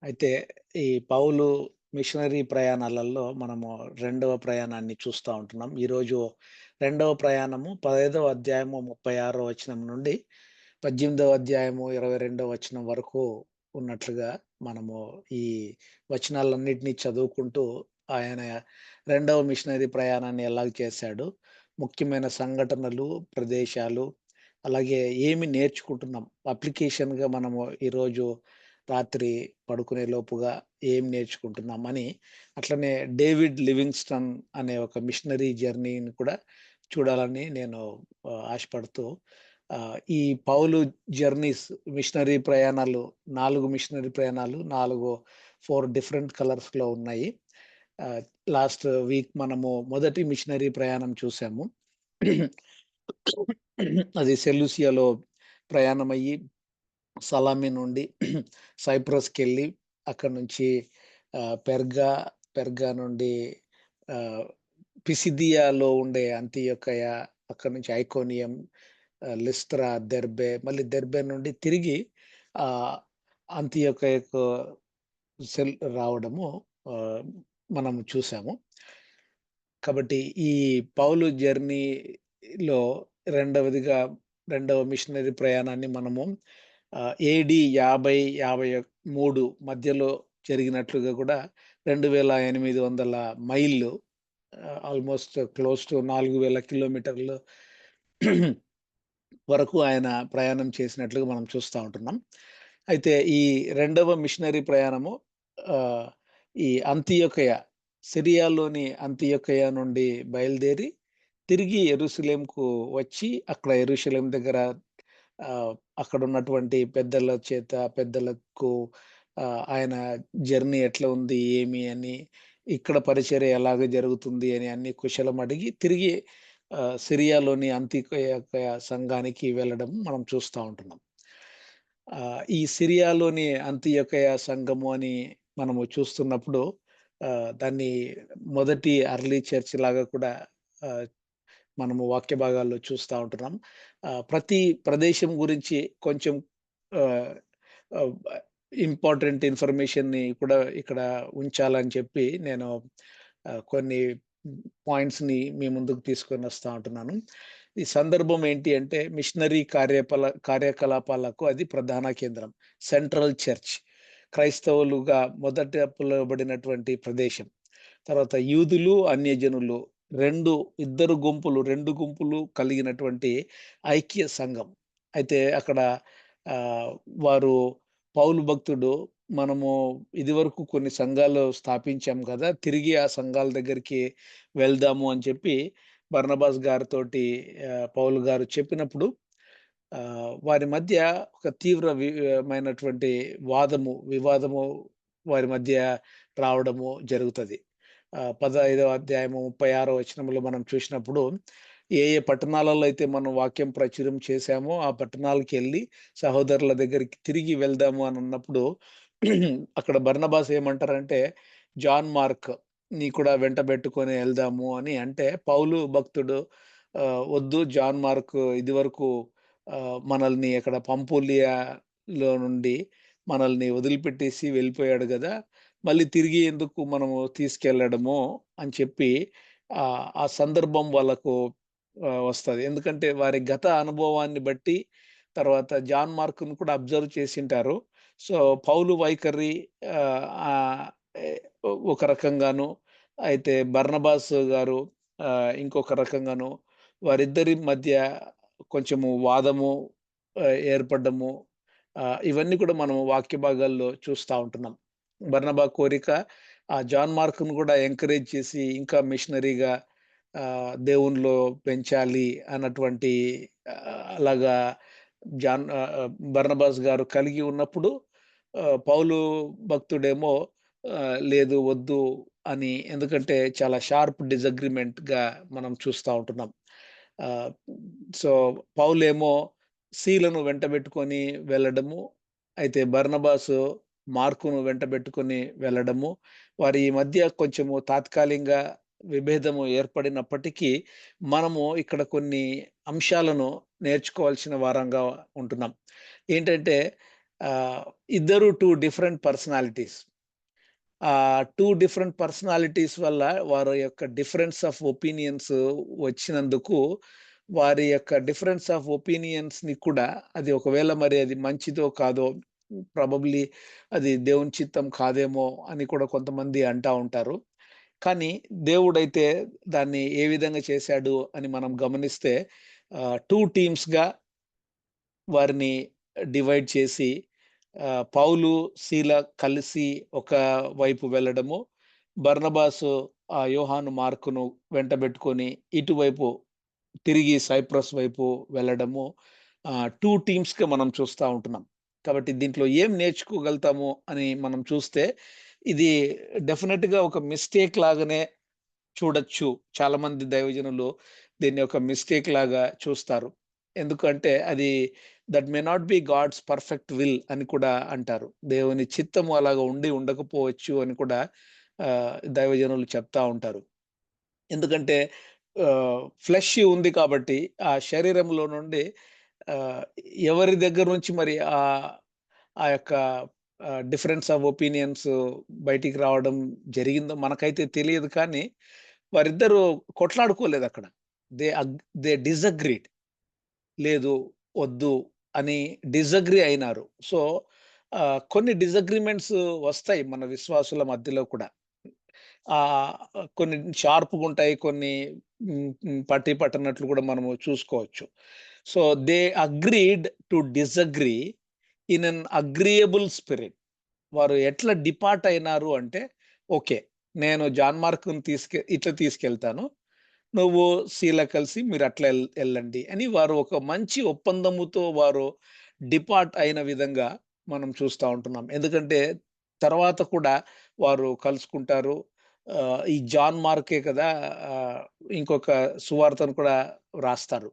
అయితే ఈ పౌలు మిషనరీ ప్రయాణాలలో మనము రెండవ ప్రయాణాన్ని చూస్తా ఉంటున్నాం. ఈరోజు రెండవ ప్రయాణము 15వ అధ్యాయము 36వ వచనం నుండి 18వ అధ్యాయము 22వ వచనం వరకు ఉన్నట్లుగా మనము ఈ వచనాలన్నిటిని చదువుకుంటూ ఆయన రెండవ మిషనరీ ప్రయాణాన్ని ఎలాగ చేశాడు, ముఖ్యమైన సంఘటనలు, ప్రదేశాలు, అలాగే ఏమి నేర్చుకుంటున్నాం అప్లికేషన్‌గా మనము ఈరోజు రాత్రి పడుకునే లోపుగా ఏం నేర్చుకుంటున్నామని, అట్లనే డేవిడ్ లివింగ్‌స్టన్ అనే ఒక మిషనరీ జర్నీని కూడా చూడాలని నేను ఆశపడుతూ ఈ పౌలు జర్నీస్ మిషనరీ ప్రయాణాలు 4 మిషనరీ ప్రయాణాలు 4 డిఫరెంట్ కలర్స్‌లో ఉన్నాయి. ఆహ్, లాస్ట్ వీక్ మనము మొదటి మిషనరీ ప్రయాణం చూసాము. అది సెలూసియాలో ప్రయాణమయ్యి సలామీ నుండి సైప్రస్‌కెళ్ళి అక్కడి నుంచి పెర్గా, పెర్గా నుండి ఆహ్, పిసిదియాలో ఉండే అంతియొకయ, అక్కడి నుంచి ఐకోనియం, లిస్త్రా, దెర్బె, మళ్ళీ దెర్బె నుండి తిరిగి ఆహ్, అంతియొకయకు రావడము ఆహ్, మనం చూసాము. కాబట్టి ఈ పౌలు జర్నీలో రెండవదిగా రెండవ మిషనరీ ప్రయాణాన్ని మనము ఏడీ 50, 53 మధ్యలో జరిగినట్లుగా కూడా 2800 మైళ్ళు, ఆల్‌మోస్ట్ క్లోజ్ టు 4000 కిలోమీటర్లు వరకు ఆయన ప్రయాణం చేసినట్లుగా మనం చూస్తా ఉంటున్నాం. అయితే ఈ రెండవ మిషనరీ ప్రయాణము ఆహ్, ఈ అంతియొకయ, సిరియాలోని అంతియొకయ నుండి బయలుదేరి తిరిగి యెరూషలేముకు వచ్చి అక్కడ యెరూషలేం దగ్గర ఆహ్, అక్కడున్నటువంటి పెద్దలకు ఆయన జర్నీ ఎట్లా ఉంది? ఏమి అని, ఇక్కడ పరిచర్య ఎలాగ జరుగుతుంది అని అన్ని కుశలం అడిగి తిరిగి సిరియాలోని అంతియొకయ సంఘానికి వెళ్ళడం మనం చూస్తా ఉంటున్నాం. ఈ సిరియాలోని అంతియొకయ సంఘము అని మనము చూస్తున్నప్పుడు దాన్ని మొదటి అర్లీ చర్చ్ లాగా కూడా ఆహ్, మనము వాక్య భాగాల్లో చూస్తా ఉంటున్నాం. ప్రతి ప్రదేశం గురించి కొంచెం ఆహ్, ఆహ్, ఇంపార్టెంట్ ఇన్ఫర్మేషన్‌ని కూడా ఇక్కడ ఉంచాలని చెప్పి నేను కొన్ని పాయింట్స్‌ని మీ ముందుకు తీసుకొనొస్తా ఉంటున్నాను. ఈ సందర్భం ఏంటి అంటే మిషనరీ కార్యకలాపాలకు అది ప్రధాన కేంద్రం. Central church. క్రైస్తవులుగా మొదట పిలువబడినటువంటి ప్రదేశం. తర్వాత యూదులు, అన్యజనులు 2 2 గుంపులు కలిగినటువంటి ఐక్య సంఘం. అయితే అక్కడ ఆహ్, వారు పౌలు భక్తుడు మనము ఇదివరకు కొన్ని సంఘాలు స్థాపించాం గదా! తిరిగి ఆ సంఘాల దగ్గరికి వెళ్దాము అని చెప్పి బర్నబాస్ గారితోటి పౌలు గారు చెప్పినప్పుడు వారి మధ్య ఒక మైనటువంటి వివాదము వారి మధ్య రావడము జరుగుతది. 15వ అధ్యాయము 36వ వచనంలో మనం చూసినప్పుడు, ఏ ఏ పట్టణాలలో అయితే మనం వాక్యం ప్రచురం చేశామో, ఆ పట్టణాలకెళ్ళి సహోదరుల దగ్గరికి తిరిగి వెళ్దాము అనన్నప్పుడు, అక్కడ బర్నబాస్ ఏమంటారంటే, జాన్ మార్క్‌ని కూడా వెంటబెట్టుకొని ఎళ్దాము అని అంటే, పౌలు భక్తుడు వద్దు, జాన్ మార్క్ ఇదివరకు మనల్ని అక్కడ పంపూలియాలో నుండి మనల్ని వదిలిపెట్టేసి వెళ్ళిపోయాడు గదా! మళ్ళీ తిరిగి ఎందుకు మనము తీసుకెళ్ళడము అని చెప్పి ఆ సందర్భం వాళ్ళకు వస్తది. ఎందుకంటే వారి గత అనుభవాన్ని బట్టి తర్వాత జాన్ మార్క్‌ని కూడా అబ్జర్వ్ చేసుంటారు. సో, పౌలు వైఖరి ఆహ్, ఆహ్, ఎ ఒక రకంగాను, అయితే బర్నబాస్ గారు ఇంకొక రకంగాను, వారిద్దరి మధ్య కొంచెము వాదము ఏర్పడ్డము, ఇవన్నీ కూడా మనం వాక్య భాగాల్లో చూస్తా ఉంటున్నాం. బర్నబా కోరిక జాన్ మార్క్‌ని గూడా ఎంకరేజ్ చేసి ఇంకా మిషనరీగా దేవునిలో పెంచాలి అన్నటువంటి అలాగా బర్నబాస్ గారు కలిగి ఉన్నప్పుడు పౌలు భక్తుడేమో లేదు వద్దు అని, ఎందుకంటే చాలా షార్ప్ డిసగ్రీమెంట్‌గా మనం చూస్తా ఉంటున్నాం. ఆహ్, సో, పౌలేమో సీలను వెంటబెట్టుకొని వెళ్ళడము, అయితే బర్నబాసు మార్కును వెంటబెట్టుకొని వెళ్ళడము, వారి మధ్య కొంచెము తాత్కాలికంగా విభేదము ఏర్పడినప్పటికీ, మనము ఇక్కడ కొన్ని అంశాలను నేర్చుకోవాల్సిన వారంగా ఉంటున్నాం. ఏంటంటే, ఇద్దరు 2 డిఫరెంట్ పర్సనాలిటీస్. 2 డిఫరెంట్ పర్సనాలిటీస్ వల్ల వారి యొక్క డిఫరెన్స్ ఆఫ్ ఒపీనియన్స్ వచ్చినందుకు, వారి యొక్క డిఫరెన్స్ ఆఫ్ ఒపీనియన్స్‌ని కూడా అది ఒకవేళ మరి అది మంచిదో కాదో, ప్రాబబ్లీ అది దేవుని చిత్తం కాదేమో అని కూడా కొంతమంది అంటా ఉంటారు. కానీ దేవుడైతే దాన్ని ఏ విధంగా చేశాడు అని మనం గమనిస్తే 2 టీమ్స్‌గా వారిని డివైడ్ చేసి పౌలు, సీల కలిసి ఒక వైపు వెళ్ళడము. బర్నబాసు యోహాను మార్కును వెంటబెట్టుకొని ఇటువైపు తిరిగి సైప్రస్ వైపు వెళ్ళడము 2 టీమ్స్‌గా మనం చూస్తా ఉంటున్నాం. కాబట్టి దీంట్లో ఏం నేర్చుకోగలుగుతాము అని మనం చూస్తే, ఇది డెఫినిట్‌గా ఒక మిస్టేక్ లాగానే చూడొచ్చు. చాలామంది దైవజనులు దీన్ని ఒక మిస్టేక్ లాగా చూస్తారు. ఎందుకంటే అది that may not be God's perfect will అని కూడా అంటారు. దేవుని చిత్తము అలాగా ఉండి ఉండకపోవచ్చు అని కూడా దైవజనులు చెప్తా ఉంటారు. ఎందుకంటే ఫ్లెష్ ఉంది కాబట్టి ఆ శరీరంలో నుండి ఆహ్, ఎవరి దగ్గర నుంచి మరి ఆ యొక్క డిఫరెన్స్ ఆఫ్ ఒపీనియన్స్ బయటికి రావడం జరిగిందో మనకైతే తెలియదు కానీ, వారిద్దరూ కొట్లాడుకోలేదక్కడ. They they disagreed. లేదు, వద్దు అని డిసగ్రీ అయినారు. సో, కొన్ని డిసగ్రీమెంట్స్ వస్తాయి మన విశ్వాసుల మధ్యలో కూడా. ఆహ్, కొన్ని షార్ప్‌గుంటాయి. కొన్ని పట్టి పట్టనట్లు కూడా మనము చూసుకోవచ్చు. So, they agreed to disagree in an agreeable spirit. వారు ఎట్లా డిపార్ట్ అయినారు అంటే, ఓకే. నేను జాన్ మార్క్‌ని ఇట్లా తీసుకెళ్తాను. నువ్వు సీల కలిసి మీరు అట్లా ఎళ్ళండి అని వారు ఒక మంచి ఒప్పందముతో వారు డిపార్ట్ అయిన విధంగా మనం చూస్తా ఉంటున్నాం. ఎందుకంటే తర్వాత కూడా వారు కలుసుకుంటారు. ఈ జాన్ మార్కే కదా! ఆహ్, ఇంకొక సువార్తను కూడా రాస్తారు.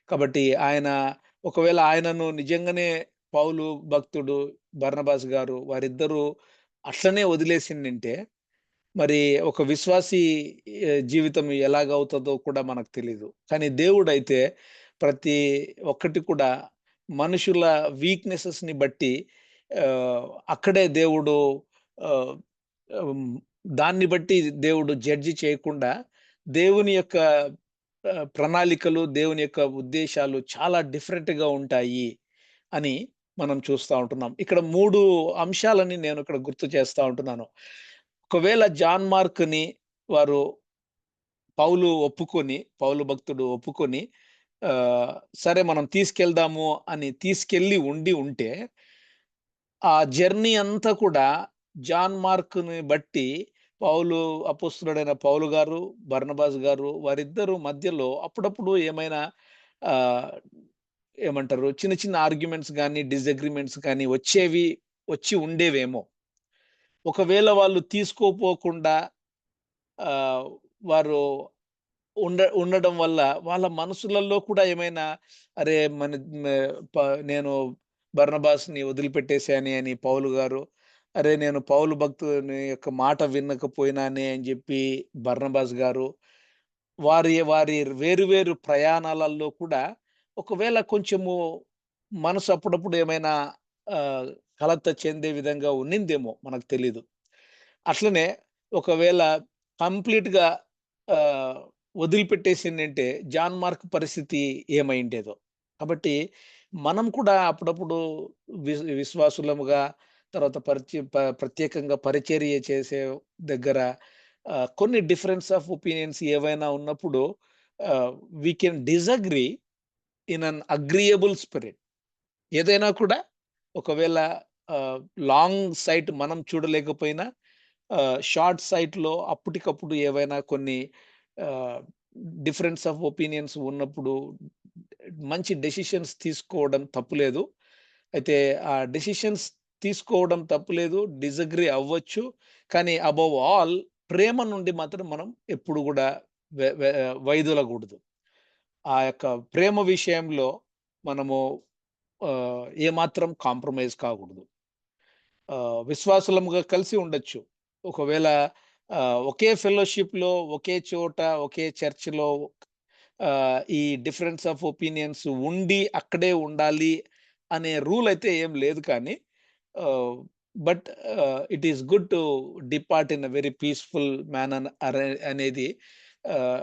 కాబట్టి ఆయన ఒకవేళ ఆయనను నిజంగానే పౌలు భక్తుడు, బర్నబాస్ గారు వారిద్దరూ అట్లనే వదిలేసిండింటే, మరి ఒక విశ్వాసీ జీవితం ఎలాగవుతదో కూడా మనకు తెలీదు. కానీ దేవుడైతే ప్రతి ఒక్కటి కూడా మనుషుల వీక్‌నెసెస్‌ని బట్టి ఆహ్, అక్కడే దేవుడు ఆహ్, హ్మ్. దాన్ని బట్టి దేవుడు జడ్జి చేయకుండా దేవుని యొక్క ప్రణాళికలు, దేవుని యొక్క ఉద్దేశాలు చాలా డిఫరెంట్‌గా ఉంటాయి అని మనం చూస్తా ఉంటున్నాం. ఇక్కడ 3 అంశాలని నేను ఇక్కడ గుర్తు చేస్తా ఉంటున్నాను. ఒకవేళ జాన్ మార్క్‌ని వారు పౌలు భక్తుడు ఒప్పుకొని ఆహ్, సరే మనం తీసుకెళ్దాము అని తీసుకెళ్ళి ఉంటే, ఆ జర్నీ అంతా కూడా జాన్ మార్క్‌ని బట్టి అపోస్తలుడైన పౌలు గారు, బర్నబాస్ గారు వారిద్దరూ మధ్యలో అప్పుడప్పుడు ఏమైనా ఆహ్, ఏమంటారు చిన్న చిన్న ఆర్గ్యుమెంట్స్ గాని, డిసగ్రీమెంట్స్ కానీ వచ్చి ఉండేవేమో. ఒకవేళ వాళ్ళు తీసుకోపోకుండా ఆహ్, వారు ఉండడం వల్ల వాళ్ళ మనసులలో కూడా ఏమైనా అరే! మన మే ప నేను బర్నబాస్‌ని వదిలిపెట్టేసానే అని పౌలు గారు, అరే! నేను పౌలు భక్తుని యొక్క మాట వినకపోయినానే అని జెప్పి బర్నబాస్ గారు, వారి వారి వేరు వేరు ప్రయాణాలలో కూడా ఒకవేళ కొంచెము మనసు అప్పుడప్పుడు ఏమైనా ఆహ్, కలత చెందే విధంగా ఉన్నిందేమో మనకు తెలీదు. అట్లనే ఒకవేళ కంప్లీట్‌గా ఆహ్, వదిలిపెట్టేసిందంటే జాన్ మార్క్ పరిస్థితి ఏమైండేదో. కాబట్టి మనం కూడా అప్పుడప్పుడు విశ్వాసులముగా తర్వాత ప్రత్యేకంగా పరిచర్య చేసే దగ్గర కొన్ని డిఫరెన్స్ ఆఫ్ ఒపీనియన్స్ ఏవైనా ఉన్నప్పుడు ah, we can disagree in an agreeable spirit. ఏదైనా కూడా ఒకవేళ ఆహ్, లాంగ్ సైట్ మనం చూడలేకపోయినా షార్ట్ సైట్‌లో అప్పటికప్పుడు ఏవైనా కొన్ని ఆహ్, డిఫరెన్స్ ఆఫ్ ఒపీనియన్స్ ఉన్నప్పుడు మంచి డెసిషన్స్ తీసుకోవడం తప్పులేదు. అయితే ఆ డెసిషన్స్ తీసుకోవడం తప్పులేదు. డిసగ్రీ అవ్వచ్చు. కానీ అబోవ్ ఆల్ ప్రేమ నుండి మాత్రం మనం ఎప్పుడు గూడా వె వె వైదొలగూడదు. ఆ యొక్క ప్రేమ విషయంలో మనము ఏమాత్రం కాంప్రమైజ్ కాకూడదు. విశ్వాసులముగా కలిసి ఉండొచ్చు. ఒకవేళ ఒకే ఫెలోషిప్‌లో, ఒకే చోట, ఒకే చర్చ్‌లో ఈ డిఫరెన్స్ ఆఫ్ ఒపీనియన్స్ ఉండి అక్కడే ఉండాలి అనే రూల్ అయితే ఏం లేదు కానీ ఆహ్, but it is good to depart in a very peaceful manner అనేది ఆహ్,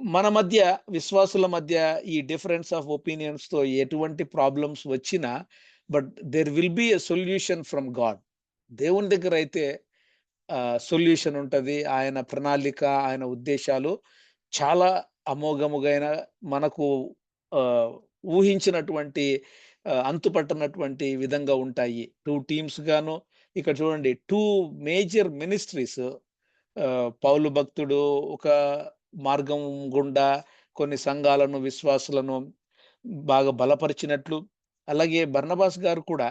మన మధ్య విశ్వాసుల మధ్య ఈ డిఫరెన్స్ ఆఫ్ ఒపీనియన్స్‌తో ఎటువంటి ప్రాబ్లమ్స్ వచ్చినా but there will be a solution from God. దేవుని దగ్గరైతే సొల్యూషన్ ఉంటది. ఆయన ప్రణాళిక, ఆయన ఉద్దేశాలు చాలా అమోఘముగైన మనకు ఆహ్, ఊహించినటువంటి అంతుపట్టనటువంటి విధంగా ఉంటాయి. 2 టీమ్స్ గాను ఇక్కడ చూడండి 2 మేజర్ మినిస్ట్రీస్ పౌలు భక్తుడు ఒక మార్గం గుండా కొన్ని సంఘాలను, విశ్వాసులను బాగా బలపరిచినట్లు, అలాగే బర్నబాస్ గారు కూడా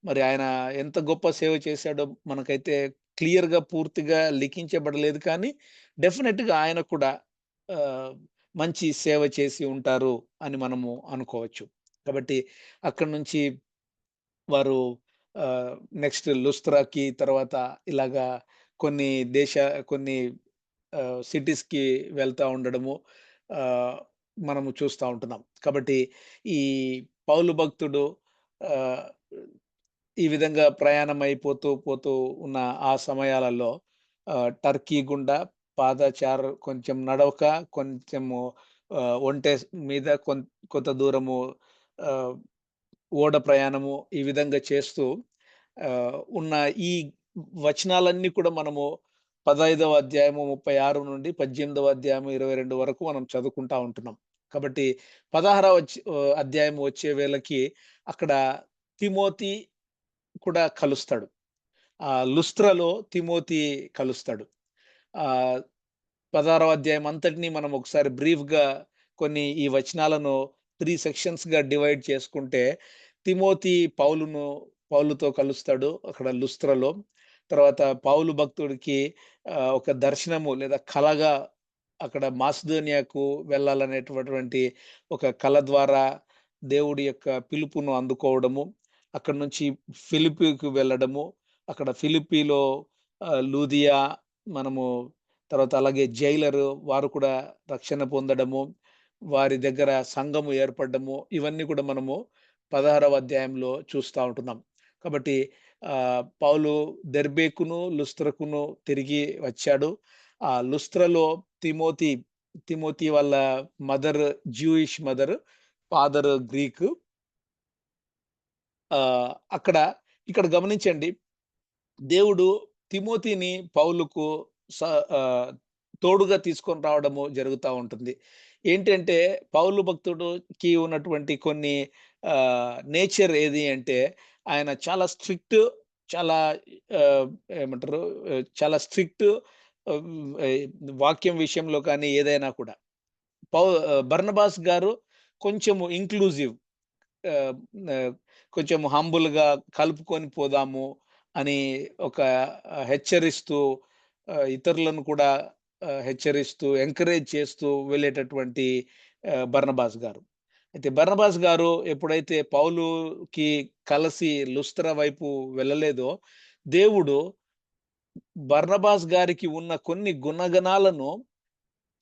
మరి ఆయన ఎంత గొప్ప సేవ చేశాడో మనకైతే క్లియర్‌గా పూర్తిగా లిఖించబడలేదు కానీ, డెఫినిట్‌గా ఆయన కూడా ఆహ్, మంచి సేవ చేసి ఉంటారు అని మనము అనుకోవచ్చు. కాబట్టి అక్కడి నుంచి వారు ఆహ్, నెక్స్ట్ లుస్త్రాకి తర్వాత ఇలాగా కొన్ని దేశ కొన్ని సిటీస్‌కి వెళ్తా ఉండడము ఆహ్, మనము చూస్తా ఉంటున్నాం. కాబట్టి ఈ పౌలు భక్తుడు ఆహ్, ఈ విధంగా ప్రయాణం అయిపోతూ, పోతూ ఉన్న ఆ సమయాలలో టర్కీ గుండా పాదచార కొంచెం నడవక, కొంచెము ఒంటె మీద కొంత దూరము ఆహ్, ఓడ ప్రయాణము ఈ విధంగా చేస్తూ ఉన్న ఈ వచనాలన్నీ కూడా మనము 15వ అధ్యాయము 36 నుండి 18వ అధ్యాయము 22 వరకు మనం చదువుకుంటా ఉంటున్నాం. కాబట్టి 16వ అధ్యాయం వచ్చే వేళకి అక్కడ తిమోతి కూడా కలుస్తాడు. లుస్త్రలో తిమోతి కలుస్తాడు. ఆహ్, 16వ అధ్యాయం అంతటిని మనం ఒకసారి బ్రీఫ్‌గా కొన్ని ఈ వచనాలను 3 సెక్షన్స్‌గా డివైడ్ చేసుకుంటే, తిమోతి పౌలుతో కలుస్తాడు అక్కడ లుస్త్రలో. తర్వాత పౌలు భక్తుడికి ఒక దర్శనము లేదా కలగా అక్కడ మాసిదోనియాకు వెళ్ళాలనేటటువంటి ఒక కల ద్వారా దేవుడి యొక్క పిలుపును అందుకోవడము. అక్కడి నుంచి ఫిలిప్పీకి వెళ్ళడము. అక్కడ ఫిలిప్పీలో లూదియా మనము తర్వాత అలాగే జైలరు వారు కూడా రక్షణ పొందడము, వారి దగ్గర సంఘము ఏర్పడడము, ఇవన్నీ కూడా మనము 16వ అధ్యాయంలో చూస్తా ఉంటున్నాం. కాబట్టి పౌలు దెర్బేకును, లుస్త్రకును తిరిగి వచ్చాడు. లుస్త్రలో తిమోతి, తిమోతి వాళ్ళ mother Jewish mother, father Greek. అక్కడ ఇక్కడ గమనించండి దేవుడు తిమోతిని పౌలుకు స ఆహ్, తోడుగా తీసుకొని రావడము జరుగుతా ఉంటుంది. ఏంటంటే పౌలు భక్తుడుకి ఉన్నటువంటి కొన్ని నేచర్ ఏది అంటే ఆయన చాలా స్ట్రిక్ట్, చాలా ఆహ్, ఏమంటారు చాలా స్ట్రిక్ట్ వాక్యం విషయంలో కానీ ఏదైనా కూడా. బర్నబాస్ గారు కొంచెము ఇంక్లూజివ్. ఆహ్, ఆహ్, కొంచెం హంబుల్‌గా కలుపుకొని పోదాము అని ఒక హెచ్చరిస్తూ ఇతరులను కూడా హెచ్చరిస్తూ, ఎంకరేజ్ చేస్తూ వెళ్ళేటటువంటి బర్నబాస్ గారు. అయితే బర్నబాస్ గారు ఎప్పుడైతే పౌలుకి కలిసి లుస్త్ర వైపు వెళ్ళలేదో, దేవుడు బర్నబాస్ గారికి ఉన్న కొన్ని గుణగణాలను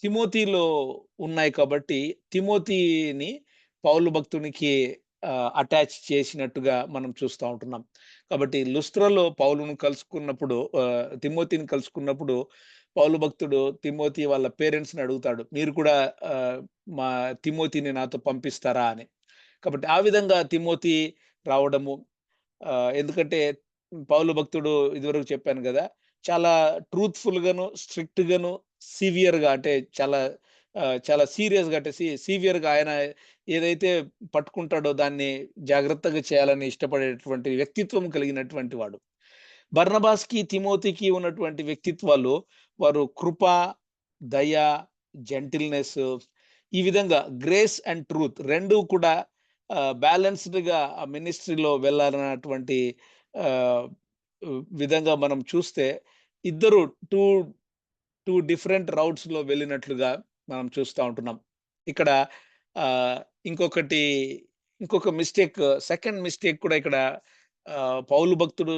తిమోతిలో ఉన్నాయి కాబట్టి, తిమోతిని పౌలు భక్తునికి అటాచ్ చేసినట్టుగా మనం చూస్తా ఉంటున్నాం. కాబట్టి లుస్త్రలో పౌలును కలుసుకున్నప్పుడు తిమోతిని కలుసుకున్నప్పుడు పౌలు భక్తుడు తిమోతి వాళ్ళ పేరెంట్స్‌ని అడుగుతాడు. మీరు కూడా ఆహ్, మా తిమోతిని నాతో పంపిస్తారా అని. కాబట్టి ఆ విధంగా తిమోతి రావడము ఎందుకంటే పౌలు భక్తుడు ఇదివరకు చెప్పాను గదా! చాలా ట్రూత్‌ఫుల్‌గాను, స్ట్రిక్ట్‌గాను, సివియర్‌గా అంటే చాలా సీరియస్‌గా అంటే సివియర్‌గా ఆయన ఏదైతే పట్టుకుంటాడో దాన్ని జాగ్రత్తగా చేయాలని ఇష్టపడేటువంటి వ్యక్తిత్వం కలిగినటువంటి వాడు. బర్నబాస్‌కి, తిమోతికి ఉన్నటువంటి వ్యక్తిత్వాలు వారు కృప, దయ, జెంటిల్‌నెస్ ఈ విధంగా గ్రేస్ అండ్ ట్రూత్ 2 కూడా బ్యాలెన్స్‌డ్‌గా ఆ మినిస్ట్రీలో వెళ్ళాలన్నటువంటి ఆహ్, విధంగా మనం చూస్తే ఇద్దరు 2 డిఫరెంట్ రౌట్స్‌లో వెళ్ళినట్లుగా మనం చూస్తా ఉంటున్నాం. ఇక్కడ ఆహ్, ఇంకొకటి ఇంకొక మిస్టేక్ సెకండ్ మిస్టేక్ కూడా ఇక్కడ పౌలు భక్తుడు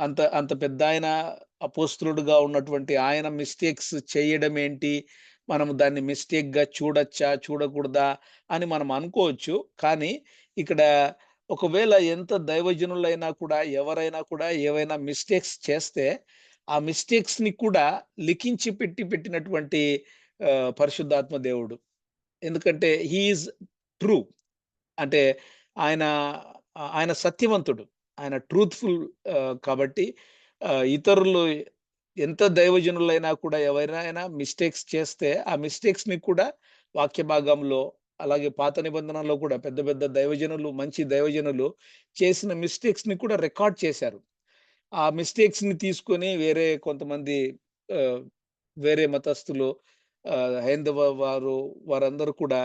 అంత అంత పెద్దాయన అపోస్తలుడుగా ఉన్నటువంటి ఆయన మిస్టేక్స్ చేయడం ఏంటి? మనం దాన్ని మిస్టేక్‌గా చూడొచ్చా? చూడకూడదా? అని మనం అనుకోవచ్చు. కానీ ఇక్కడ ఒకవేళ ఎంత దైవజనులైనా కూడా, ఎవరైనా కూడా ఏవైనా మిస్టేక్స్ చేస్తే, ఆ మిస్టేక్స్‌ని కూడా లిఖించి పెట్టినటువంటి పరిశుద్ధాత్మ దేవుడు. ఎందుకంటే హి ఈజ్ ట్రూ. అంటే ఆయన ఆయన సత్యవంతుడు. ఆయన ట్రూత్‌ఫుల్ కాబట్టి ఇతరులు ఎంత దైవజనులైనా కూడా ఎవరైనా మిస్టేక్స్ చేస్తే, ఆ మిస్టేక్స్‌ని కూడా వాక్య భాగంలో, అలాగే పాత నిబంధనలో కూడా పెద్ద పెద్ద దైవజనులు, మంచి దైవజనులు చేసిన మిస్టేక్స్‌ని కూడా రికార్డ్ చేశారు. ఆ మిస్టేక్స్‌ని తీసుకొని వేరే కొంతమంది ఆహ్, వేరే మతస్థులు, హైందవ వారందరూ కూడా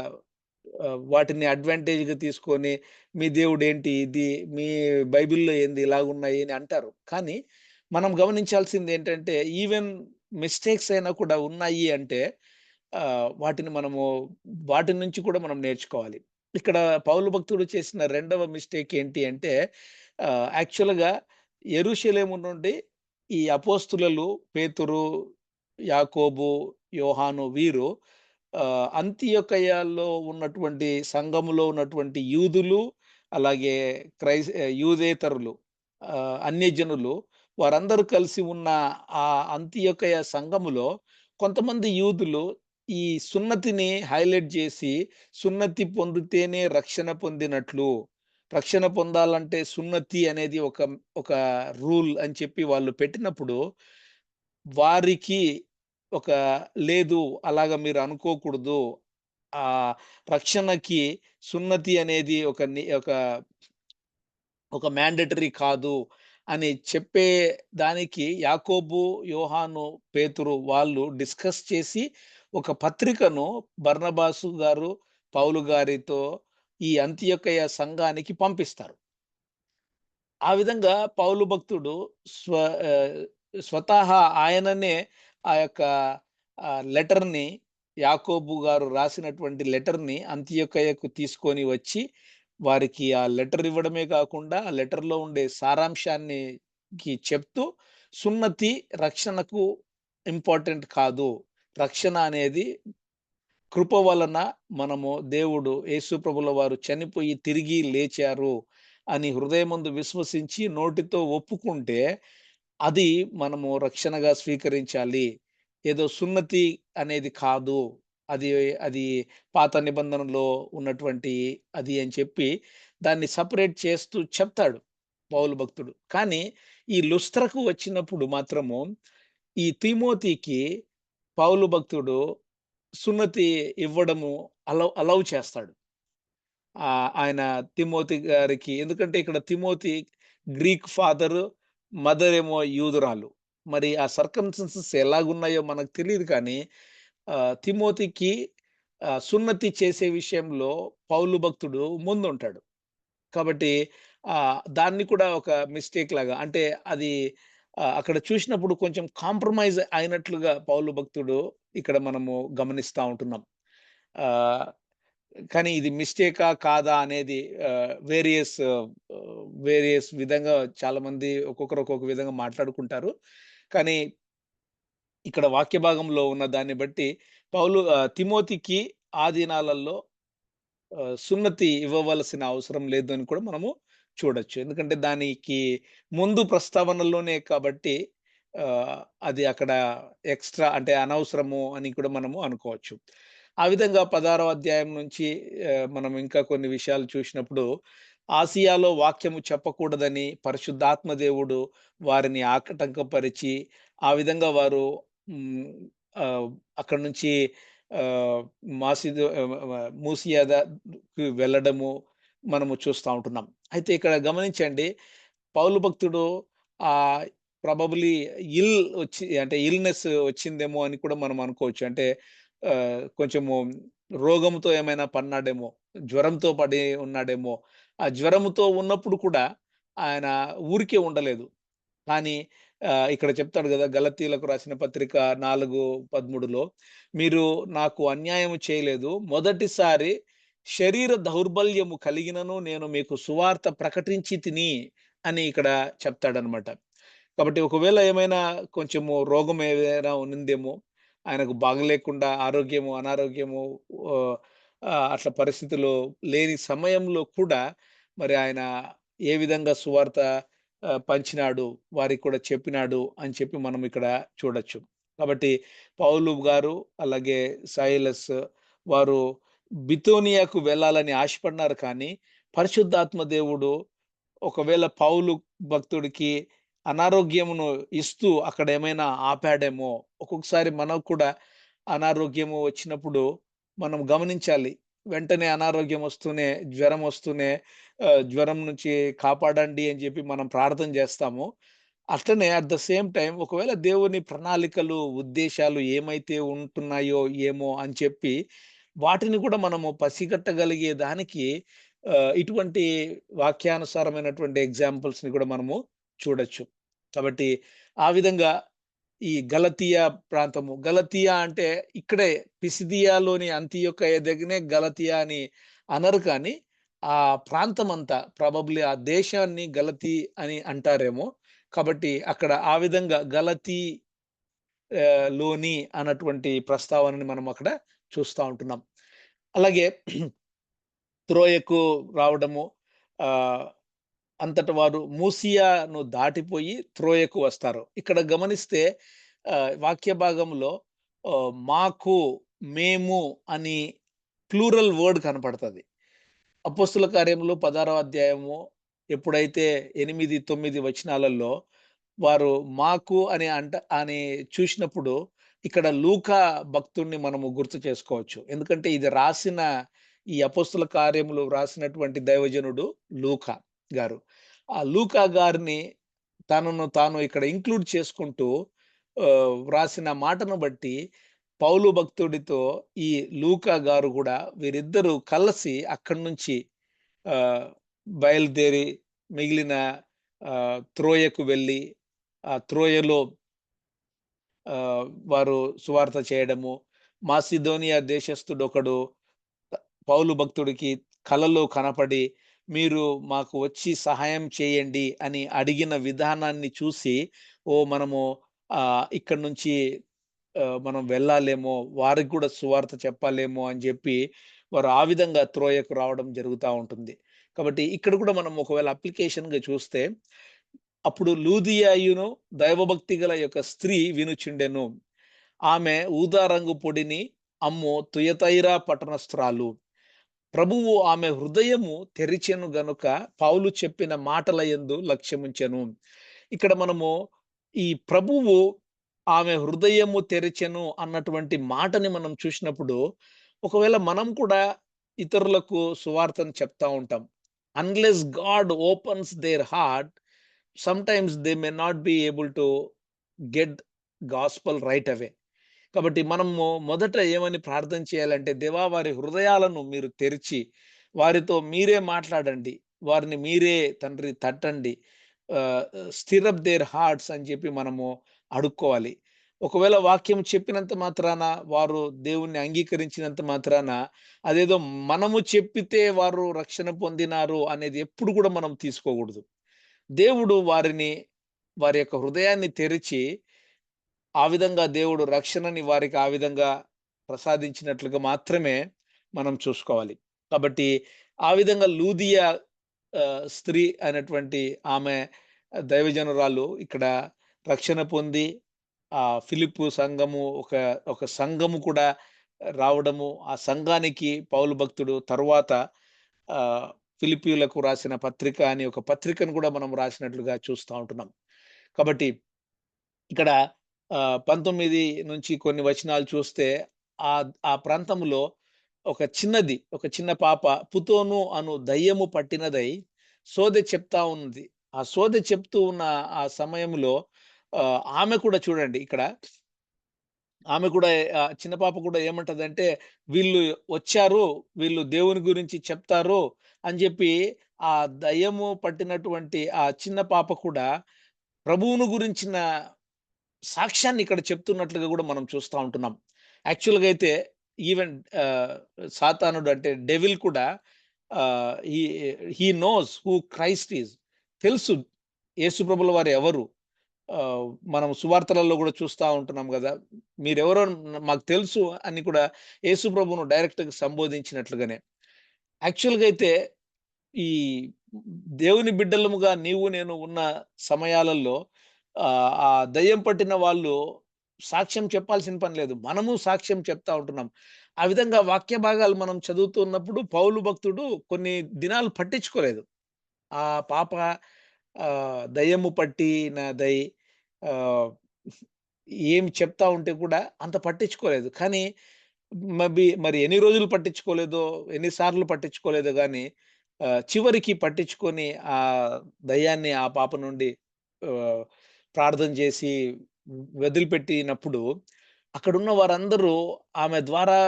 వాటిని అడ్వాంటేజ్‌గా తీసుకొని, మీ దేవుడేంటి ఇది? మీ బైబిల్‌లో ఏంది ఇలాగున్నాయి అని అంటారు. కానీ మనం గమనించాల్సిందేంటంటే, ఈవెన్ మిస్టేక్స్ అయినా కూడా ఉన్నాయి అంటే, వాటిని మనము వాటి నుంచి కూడా మనం నేర్చుకోవాలి. ఇక్కడ పౌలు భక్తుడు చేసిన రెండవ మిస్టేక్ ఏంటి అంటే, యాక్చువల్‌గా యెరూషలేము నుండి ఈ అపోస్తులులు పేతురు, యాకోబు, యోహాను వీరు అంతియొకయలో ఉన్నటువంటి సంఘములో ఉన్నటువంటి యూదులు, అలాగే యూదేతరులు, అన్యజనులు వారందరూ కలిసి ఉన్న ఆ అంతియొకయ సంఘములో కొంతమంది యూదులు ఈ సున్నతిని హైలైట్ జేసి, సున్నతి పొందితేనే రక్షణ పొందినట్లు, రక్షణ పొందాలంటే సున్నతి అనేది ఒక రూల్ అని చెప్పి వాళ్ళు పెట్టినప్పుడు, వారికి ఒక లేదు అలాగా మీరు అనుకోకూడదు. రక్షణకి సున్నతి అనేది ఒక మ్యాండేటరీ కాదు అని చెప్పే దానికి యాకోబు, యోహాను, పేతురు వాళ్ళు డిస్కస్ చేసి ఒక పత్రికను బర్నబాసు గారు, పౌలు గారితో ఈ అంతియొకయ సంఘానికి పంపిస్తారు. ఆ విధంగా పౌలు భక్తుడు స్వ ఆహ్, స్వతహా ఆయననే ఆ యొక్క లెటర్‌ని, యాకోబు గారు రాసినటువంటి లెటర్‌ని అంతియొకయకు తీసుకొని వచ్చి, వారికి ఆ లెటర్ ఇవ్వడమే కాకుండా, ఆ లెటర్‌లో ఉండే చెప్తూ, సున్నతి రక్షణకు ఇంపార్టెంట్ కాదు. రక్షణ అనేది కృప వలన మనము దేవుడు యేసు ప్రభుల వారు చనిపోయి తిరిగి లేచారు అని హృదయమందు విశ్వసించి నోటితో ఒప్పుకుంటే, అది మనము రక్షణగా స్వీకరించాలి. ఏదో సున్నతి అనేది కాదు. అది అది పాత నిబంధనలో ఉన్నటువంటి అది అని చెప్పి దాన్ని సెపరేట్ చేస్తూ చెప్తాడు పౌలు భక్తుడు. కానీ ఈ లుస్త్రకు వచ్చినప్పుడు మాత్రము ఈ తిమోతికి పౌలు భక్తుడు సున్నతి ఇవ్వడము అలౌ చేస్తాడు. ఆయన తిమోతి గారికి ఎందుకంటే ఇక్కడ తిమోతి గ్రీక్ ఫాదరు, మదర్ ఏమో యూదురాలు. మరి ఆ సర్కమ్‌స్టాన్సెస్ ఎలాగున్నాయో మనకు తెలీదు కానీ తిమోతికి సున్నతి చేసే విషయంలో పౌలు భక్తుడు ముందుంటాడు. కాబట్టి దాన్ని కూడా ఒక మిస్టేక్ లాగా అంటే అది అక్కడ చూసినప్పుడు కొంచెం కాంప్రమైజ్ అయినట్లుగా పౌలు భక్తుడు ఇక్కడ మనము గమనిస్తా ఉంటున్నాం. ఆహ్, కానీ ఇది మిస్టేకా? కాదా? అనేది వేరియస్ విధంగా చాలామంది ఒక్కొక్కరు ఒక్కొక్క విధంగా మాట్లాడుకుంటారు. కానీ ఇక్కడ వాక్య భాగంలో ఉన్న దాన్ని బట్టి తిమోతికి ఆ దినాలలో సున్నతి ఇవ్వవలసిన అవసరం లేదు అని కూడా మనము చూడొచ్చు. ఎందుకంటే దానికి ముందు ప్రస్తావనలోనే కాబట్టి ఆహ్, అది అక్కడ ఎక్స్‌ట్రా అంటే అనవసరము అని కూడా మనము అనుకోవచ్చు. ఆ విధంగా 16వ అధ్యాయం నుంచి మనం ఇంకా కొన్ని విషయాలు చూసినప్పుడు ఆసియాలో వాక్యము చెప్పకూడదని పరిశుద్ధాత్మ దేవుడు వారిని ఆకటంకపరిచి, ఆ విధంగా వారు హ్మ్, ఆహ్, అక్కడి నుంచి ఆహ్, మాసిదో మూసియాకి వెళ్ళడము మనము చూస్తా ఉంటున్నాం. అయితే ఇక్కడ గమనించండి పౌలు భక్తుడు ఆహ్, ప్రాబబ్లీ అంటే ఇల్‌నెస్ వచ్చిందేమో అని కూడా మనం అనుకోవచ్చు. అంటే కొంచెము రోగంతో ఏమైనా పడినాడేమో, జ్వరంతో పడి ఉన్నాడేమో. ఆ జ్వరముతో ఉన్నప్పుడు కూడా ఆయన ఊరికే ఉండలేదు. కానీ ఇక్కడ చెప్తాడు గదా! గలతీయులకు రాసిన పత్రిక 4:13లో మీరు నాకు అన్యాయము చేయలేదు. మొదటిసారి శరీర దౌర్బల్యము కలిగినను నేను మీకు సువార్త ప్రకటించి తిని అని ఇక్కడ చెప్తాడనమాట. కాబట్టి ఒకవేళ ఏమైనా కొంచెము రోగం ఏదైనా ఉన్నిందేమో, ఆయనకు బాగలేకుండా ఆరోగ్యము, అనారోగ్యము ఆహ్, అట్లా పరిస్థితులు లేని సమయంలో కూడా మరి ఆయన ఏ విధంగా సువార్త పంచినాడు, వారికి కూడా చెప్పినాడు అని చెప్పి మనం ఇక్కడ చూడొచ్చు. కాబట్టి పౌలు గారు, అలాగే సైలస్ వారు బితోనియాకు వెళ్ళాలని ఆశపడినారు కానీ, పరిశుద్ధాత్మ దేవుడు ఒకవేళ పౌలు భక్తుడికి అనారోగ్యమును ఇస్తూ అక్కడ ఏమైనా ఆపాడేమో. ఒక్కొక్కసారి మనకు కూడా అనారోగ్యము వచ్చినప్పుడు మనం గమనించాలి. వెంటనే అనారోగ్యం వస్తూనే, జ్వరం వస్తూనే జ్వరం నుంచి కాపాడండి అని చెప్పి మనం ప్రార్థన చేస్తాము. అట్లనే అట్ ద సేమ్ టైమ్ ఒకవేళ దేవుని ప్రణాళికలు, ఉద్దేశాలు ఏమైతే ఉంటున్నాయో ఏమో అని చెప్పి వాటిని కూడా మనము పసిగట్టగలిగే దానికి ఇటువంటి వాక్యానుసారమైనటువంటి ఎగ్జాంపుల్స్‌ని కూడా మనము చూడొచ్చు. కాబట్టి ఆ విధంగా ఈ గలతీయ ప్రాంతము. గలతీయ అంటే ఇక్కడే పిసిదియాలోని అంతియొక్కయ దగ్గరనే గలతీయ అని అనరు కానీ, ఆ ప్రాంతమంతా ప్రాబబ్లీ ఆ దేశాన్ని గలతీ అని అంటారేమో. కాబట్టి అక్కడ ఆ విధంగా గలతీ లోని అన్నటువంటి ప్రస్తావనని మనం అక్కడ చూస్తా ఉంటున్నాం. అలాగే త్రోయకు రావడము. ఆహ్, అంతట వారు మూసియాను దాటిపోయి త్రోయకు వస్తారు. ఇక్కడ గమనిస్తే వాక్య భాగంలో మాకు, మేము అని ప్లూరల్ వర్డ్ కనపడతది. అపోస్తుల కార్యములు 16వ అధ్యాయము ఎప్పుడైతే 8, 9 వచనాలలో వారు మాకు అని చూసినప్పుడు ఇక్కడ లూకా భక్తుడిని మనము గుర్తు చేసుకోవచ్చు. ఎందుకంటే ఇది రాసిన ఈ అపోస్తుల కార్యములు రాసినటువంటి దైవజనుడు లూకా గారు. ఆ లూకా గారిని తనను తాను ఇక్కడ ఇంక్లూడ్ చేసుకుంటూ వ్రాసిన మాటను బట్టి పౌలు భక్తుడితో ఈ లూకా గారు గూడా వీరిద్దరూ కలిసి అక్కడి నుంచి ఆహ్, బయలుదేరి మిగిలిన త్రోయకు వెళ్ళి, ఆ త్రోయలో వారు సువార్త చేయడము. మాసిదోనియా దేశస్థుడొకడు పౌలు భక్తుడికి కలలో కనపడి, మీరు మాకు వచ్చి సహాయం చేయండి అని అడిగిన విధానాన్ని చూసి, మనము ఇక్కడి నుంచి మనం వెళ్ళాలేమో, వారికి కూడా సువార్త చెప్పాలేమో అని జెప్పి, వారు ఆ విధంగా త్రోయకు రావడం జరుగుతా ఉంటుంది. కాబట్టి ఇక్కడ కూడా మనం ఒకవేళ అప్లికేషన్‌గా చూస్తే, అప్పుడు లూదియాయును దైవభక్తి గల యొక్క స్త్రీ వినుచుండెను. ఆమె ఊదా రంగు పొడిని అమ్ము తుయతైరా పట్టణస్థురాలు. ప్రభువు ఆమె హృదయము తెరిచెను గనుక పౌలు చెప్పిన మాటల యందు లక్ష్యముంచెను. ఇక్కడ మనము ఈ ప్రభువు ఆమె హృదయము తెరిచెను అన్నటువంటి మాటని మనం చూసినప్పుడు, ఒకవేళ మనం కూడా ఇతరులకు సువార్తను చెప్తా ఉంటాం. Unless God opens their heart, sometimes they may not be able to get gospel right away. కాబట్టి మనము మొదట ఏమని ప్రార్థన చేయాలంటే, దేవా వారి హృదయాలను మీరు తెరిచి, వారితో మీరే మాట్లాడండి. వారిని మీరే తండ్రి తట్టండి. ఆహ్, స్టిర్ అప్ దేర్ హార్ట్స్ అని చెప్పి మనము అడుక్కోవాలి. ఒకవేళ వాక్యం చెప్పినంత మాత్రాన, వారు దేవుణ్ణి అంగీకరించినంత మాత్రాన, అదేదో మనము చెప్పితే వారు రక్షణ పొందినారు అనేది ఎప్పుడు కూడా మనం తీసుకోకూడదు. దేవుడు వారి యొక్క హృదయాన్ని తెరిచి ఆ విధంగా దేవుడు రక్షణని వారికి ఆ విధంగా ప్రసాదించినట్లుగా మాత్రమే మనం చూసుకోవాలి. కాబట్టి ఆ విధంగా లూదియా స్త్రీ అయినటువంటి ఆమె దైవజనురాలు ఇక్కడ రక్షణ పొంది ఫిలిప్పు సంఘము ఒక సంఘము కూడా రావడము, ఆ సంఘానికి పౌలు భక్తుడు తరువాత ఆహ్, ఫిలిప్పీయులకు రాసిన పత్రిక అని ఒక పత్రికను కూడా మనం రాసినట్లుగా చూస్తా ఉంటున్నాం. కాబట్టి ఇక్కడ 19 నుంచి కొన్ని వచనాలు చూస్తే ఆ ప్రాంతంలో ఒక చిన్న పాప పుతోను అను దయ్యము పట్టినదై సోదె చెప్తా ఉంది. ఆ సోదె చెప్తూ ఉన్న ఆ సమయంలో ఆమె కూడా చూడండి ఇక్కడ ఆమె కూడా చిన్న పాప కూడా ఏమంటదంటే, "వీళ్ళు వచ్చారు, వీళ్ళు దేవుని గురించి చెప్తారు" అని జెప్పి ఆ దయ్యము పట్టినటువంటి ఆ చిన్న పాప కూడా ప్రభువును గురించిన సాక్ష్యాన్ని ఇక్కడ చెప్తున్నట్లుగా గూడా మనం చూస్తా ఉంటున్నాం. యాక్చువల్‌గా అయితే ఈవెన్ ఆహ్, సాతానుడు అంటే డెవిల్ కూడా ah, he he knows who Christ is. తెలుసు యేసు ప్రభుల వారు ఎవరు. ఆహ్, మనం సువార్తలలో గూడా చూస్తా ఉంటున్నాం గదా! మీరెవరో మాకు తెలుసు అని కూడా యేసు ప్రభువును డైరెక్ట్‌గా సంబోధించినట్లుగానే. యాక్చువల్‌గా అయితే ఈ దేవుని బిడ్డలముగా నీవు నేను ఉన్న సమయాలలో ఆ దయ్యం పట్టిన వాళ్ళు సాక్ష్యం చెప్పాల్సిన పని లేదు. మనము సాక్ష్యం చెప్తా ఉంటున్నాం. ఆ విధంగా వాక్య భాగాలు మనం చదువుతున్నప్పుడు పౌలు భక్తుడు కొన్ని దినాలు పట్టించుకోలేదు. ఆ పాప దయ్యము పట్టినదై ఆహ్, ఏం చెప్తా ఉంటే కూడా అంత పట్టించుకోలేదు. కానీ మరి ఎన్ని రోజులు పట్టించుకోలేదో, ఎన్ని సార్లు పట్టించుకోలేదో గానీ చివరికి పట్టించుకొని దయ్యాన్ని ఆ పాప నుండి ఆహ్, ప్రార్థన చేసి వదిలిపెట్టినప్పుడు అక్కడున్న వారందరూ ఆమె ద్వారా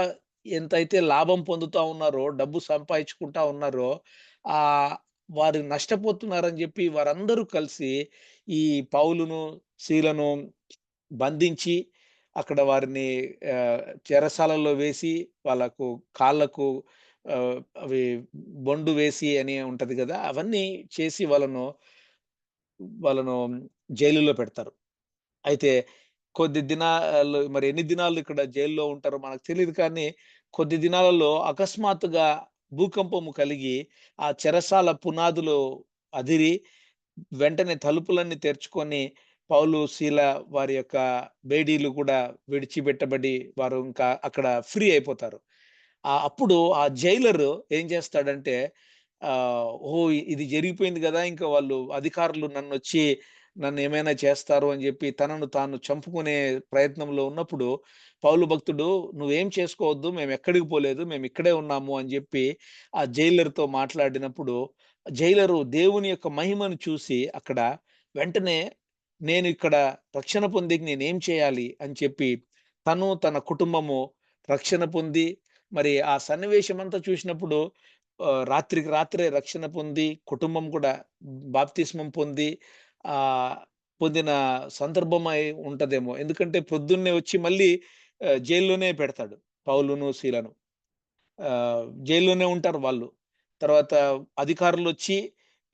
ఎంతైతే లాభం పొందుతా ఉన్నారో, డబ్బు సంపాదించుకుంటా ఉన్నారో, ఆహ్, వారు నష్టపోతున్నారని జెప్పి వారందరూ కలిసి ఈ పౌలును, సీలను బంధించి అక్కడ వారిని చెరసాలలో వేసి వాళ్ళకు కాళ్ళకు అవి బొండు వేసి అని ఉంటది గదా! అవన్నీ చేసి వాళ్ళను జైలులో పెడతారు. అయితే కొద్ది దినాలు మరి ఎన్ని దినాలు ఇక్కడ జైల్‌లో ఉంటారో మనకు తెలీదు కానీ, కొద్ది దినాలలో అకస్మాత్తుగా భూకంపము కలిగి, ఆ చెరసాల పునాదులు అదిరి, వెంటనే తలుపులన్నీ తెరుచుకొని, పౌలు, శీల వారి యొక్క బేడీలు కూడా విడిచిపెట్టబడి, వారు ఇంకా అక్కడ ఫ్రీ అయిపోతారు. అప్పుడు ఆ జైలరు ఏం చేస్తాడంటే, ఓహ్! ఇది జరిగిపోయింది గదా! ఇంకా వాళ్ళు అధికారులు నన్నేమైనా చేస్తారు అని జెప్పి తనను తాను చంపుకునే ప్రయత్నంలో ఉన్నప్పుడు, పౌలు భక్తుడు "నువ్వేం చేసుకోవద్దు. మేమెక్కడికి పోలేదు. మేమిక్కడే ఉన్నాము" అని జెప్పి ఆ జైలర్‌తో మాట్లాడినప్పుడు, జైలరు దేవుని యొక్క మహిమను చూసి అక్కడ వెంటనే నేను ఇక్కడ రక్షణ పొందేకి నేనేం చేయాలి అని చెప్పి, తను, తన కుటుంబము రక్షణ పొంది, మరి ఆ సన్నివేశమంతా చూసినప్పుడు రాత్రికి రాత్రే రక్షణ పొంది, కుటుంబం కూడా బాప్తిస్మం పొంది ఆహ్, పొందిన సందర్భమై ఉంటదేమో. ఎందుకంటే పొద్దున్నే వచ్చి మళ్ళీ జైల్లోనే పెడతాడు పౌలును, సీలను. జైల్లోనే ఉంటారు వాళ్ళు. తర్వాత అధికారులొచ్చి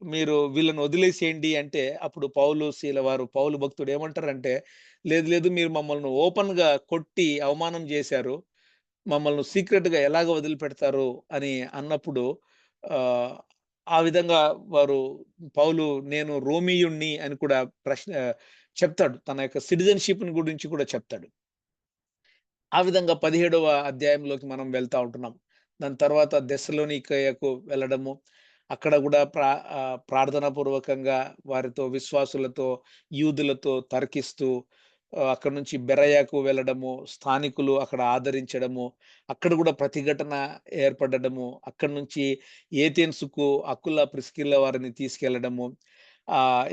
మీరు వీళ్ళని వదిలేసేయండి అంటే, అప్పుడు పౌలు, శీల వారు పౌలు భక్తుడు ఏమంటారంటే, లేదు లేదు మీరు మమ్మల్ని ఓపెన్‌గా కొట్టి అవమానం జేశారు. మమ్మల్ని సీక్రెట్‌గా ఎలాగ వదిలిపెడతారు అని అన్నప్పుడు ఆహ్, ఆ విధంగా వారు పౌలు నేను రోమీయుణ్ణి అని కూడా చెప్తాడు. తన యొక్క సిటిజన్‌షిప్‌ని గురించి కూడా చెప్తాడు. ఆ విధంగా 17వ అధ్యాయంలోకి మనం వెళ్తా ఉంటున్నాం. దాని తర్వాత దెస్సలోనికయకు వెళ్ళడము. అక్కడ గూడా ప్రార్థనా పూర్వకంగా వారితో విశ్వాసులతో, యూదులతో తర్కిస్తూ అక్కడి నుంచి బెరయకు వెళ్ళడము, స్థానికులు అక్కడ ఆదరించడము, అక్కడ గూడా ప్రతిఘటన ఏర్పడడము, అక్కడి నుంచి ఏథెన్స్‌కు అకుల, ప్రిస్కిల్ల వారిని తీసుకెళ్లడము.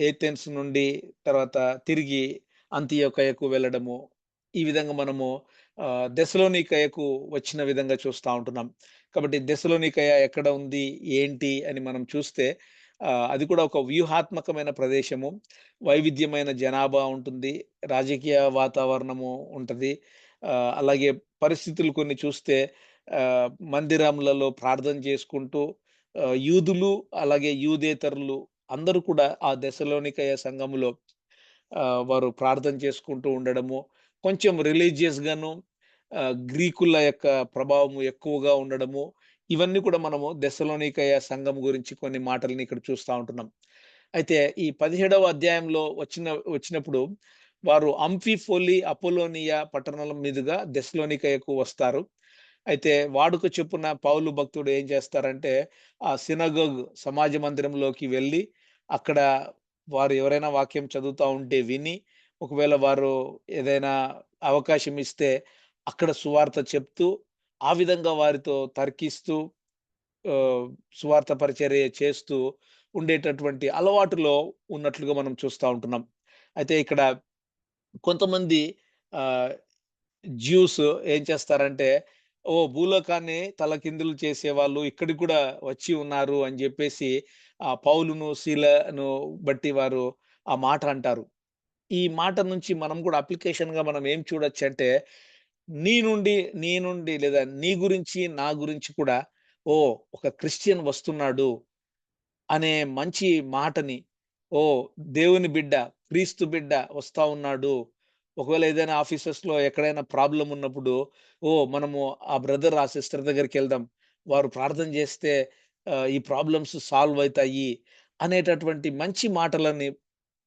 ఏథెన్స్ నుండి తర్వాత తిరిగి అంతియొకయకు వెళ్ళడము. ఈ విధంగా మనము దెసలోనికయకు వచ్చిన విధంగా చూస్తా ఉంటున్నాం. కాబట్టి దెసలోనికయ ఎక్కడ ఉంది? ఏంటి? అని మనం చూస్తే అది కూడా ఒక వ్యూహాత్మకమైన ప్రదేశము. వైవిధ్యమైన జనాభా ఉంటుంది. రాజకీయ వాతావరణము ఉంటది. అలాగే పరిస్థితులు కొన్ని చూస్తే మందిరములలో ప్రార్థన చేసుకుంటూ యూదులు అలాగే యూదేతరులు అందరూ కూడా ఆ దెసలోనికయ సంఘములో వారు ప్రార్థన చేసుకుంటూ ఉండడము. కొంచెం రిలీజియస్‌గాను గ్రీకుల యొక్క ప్రభావం ఎక్కువగా ఉండడము. ఇవన్నీ కూడా మనము దెస్సలోనికయ సంఘం గురించి కొన్ని మాటల్ని ఇక్కడ చూస్తా ఉంటున్నాం. అయితే ఈ 17వ అధ్యాయంలో వచ్చినప్పుడు వారు అంఫిఫోలి, అపోలోనియ పట్టణాల మీదుగా దెస్సలోనికయకు వస్తారు. అయితే వాడుక చొప్పున పౌలు భక్తుడు ఏం చేస్తారంటే, ఆ సినగోగ్ సమాజ మందిరంలోకి వెళ్లి, అక్కడ వారు ఎవరైనా వాక్యం చదువుతా ఉంటే విని, ఒకవేళ వారు ఏదైనా అవకాశం ఇస్తే అక్కడ సువార్త చెప్తూ, ఆ విధంగా వారితో తర్కిస్తూ సువార్త పరిచర్య చేస్తూ ఉండేటటువంటి అలవాటులో ఉన్నట్లుగా మనం చూస్తా ఉంటున్నాం. అయితే ఇక్కడ కొంతమంది ఆహ్, జ్యూస్ ఏం చేస్తారంటే, ఓహ్! భూలోకాన్ని తలకిందులు చేసేవాళ్ళు ఇక్కడికి కూడా వచ్చి ఉన్నారు అని జెప్పేసి పౌలును, సీలను బట్టి వారు ఆ మాట అంటారు. ఈ మాట నుంచి మనం కూడా అప్లికేషన్‌గా మనం ఏం చూడొచ్చంటే, నీ నుండి, నీ నుండి లేదా నీ గురించి, నా గురించి కూడా ఓహ్! ఒక క్రిస్టియన్ వస్తున్నాడు అనే మంచి మాటని, ఓహ్! దేవుని బిడ్డ, క్రీస్తు బిడ్డ వస్తా ఉన్నాడు. ఒకవేళ ఏదైనా ఆఫీసెస్‌లో ఎక్కడైనా ప్రాబ్లమ్ ఉన్నప్పుడు, ఓహ్! మనము ఆ బ్రదర్, ఆ సిస్టర్ దగ్గరికెళ్దాం. వారు ప్రార్థన చేస్తే ఈ ప్రాబ్లమ్స్ సాల్వ్ అయితాయి అనేటటువంటి మంచి మాటలని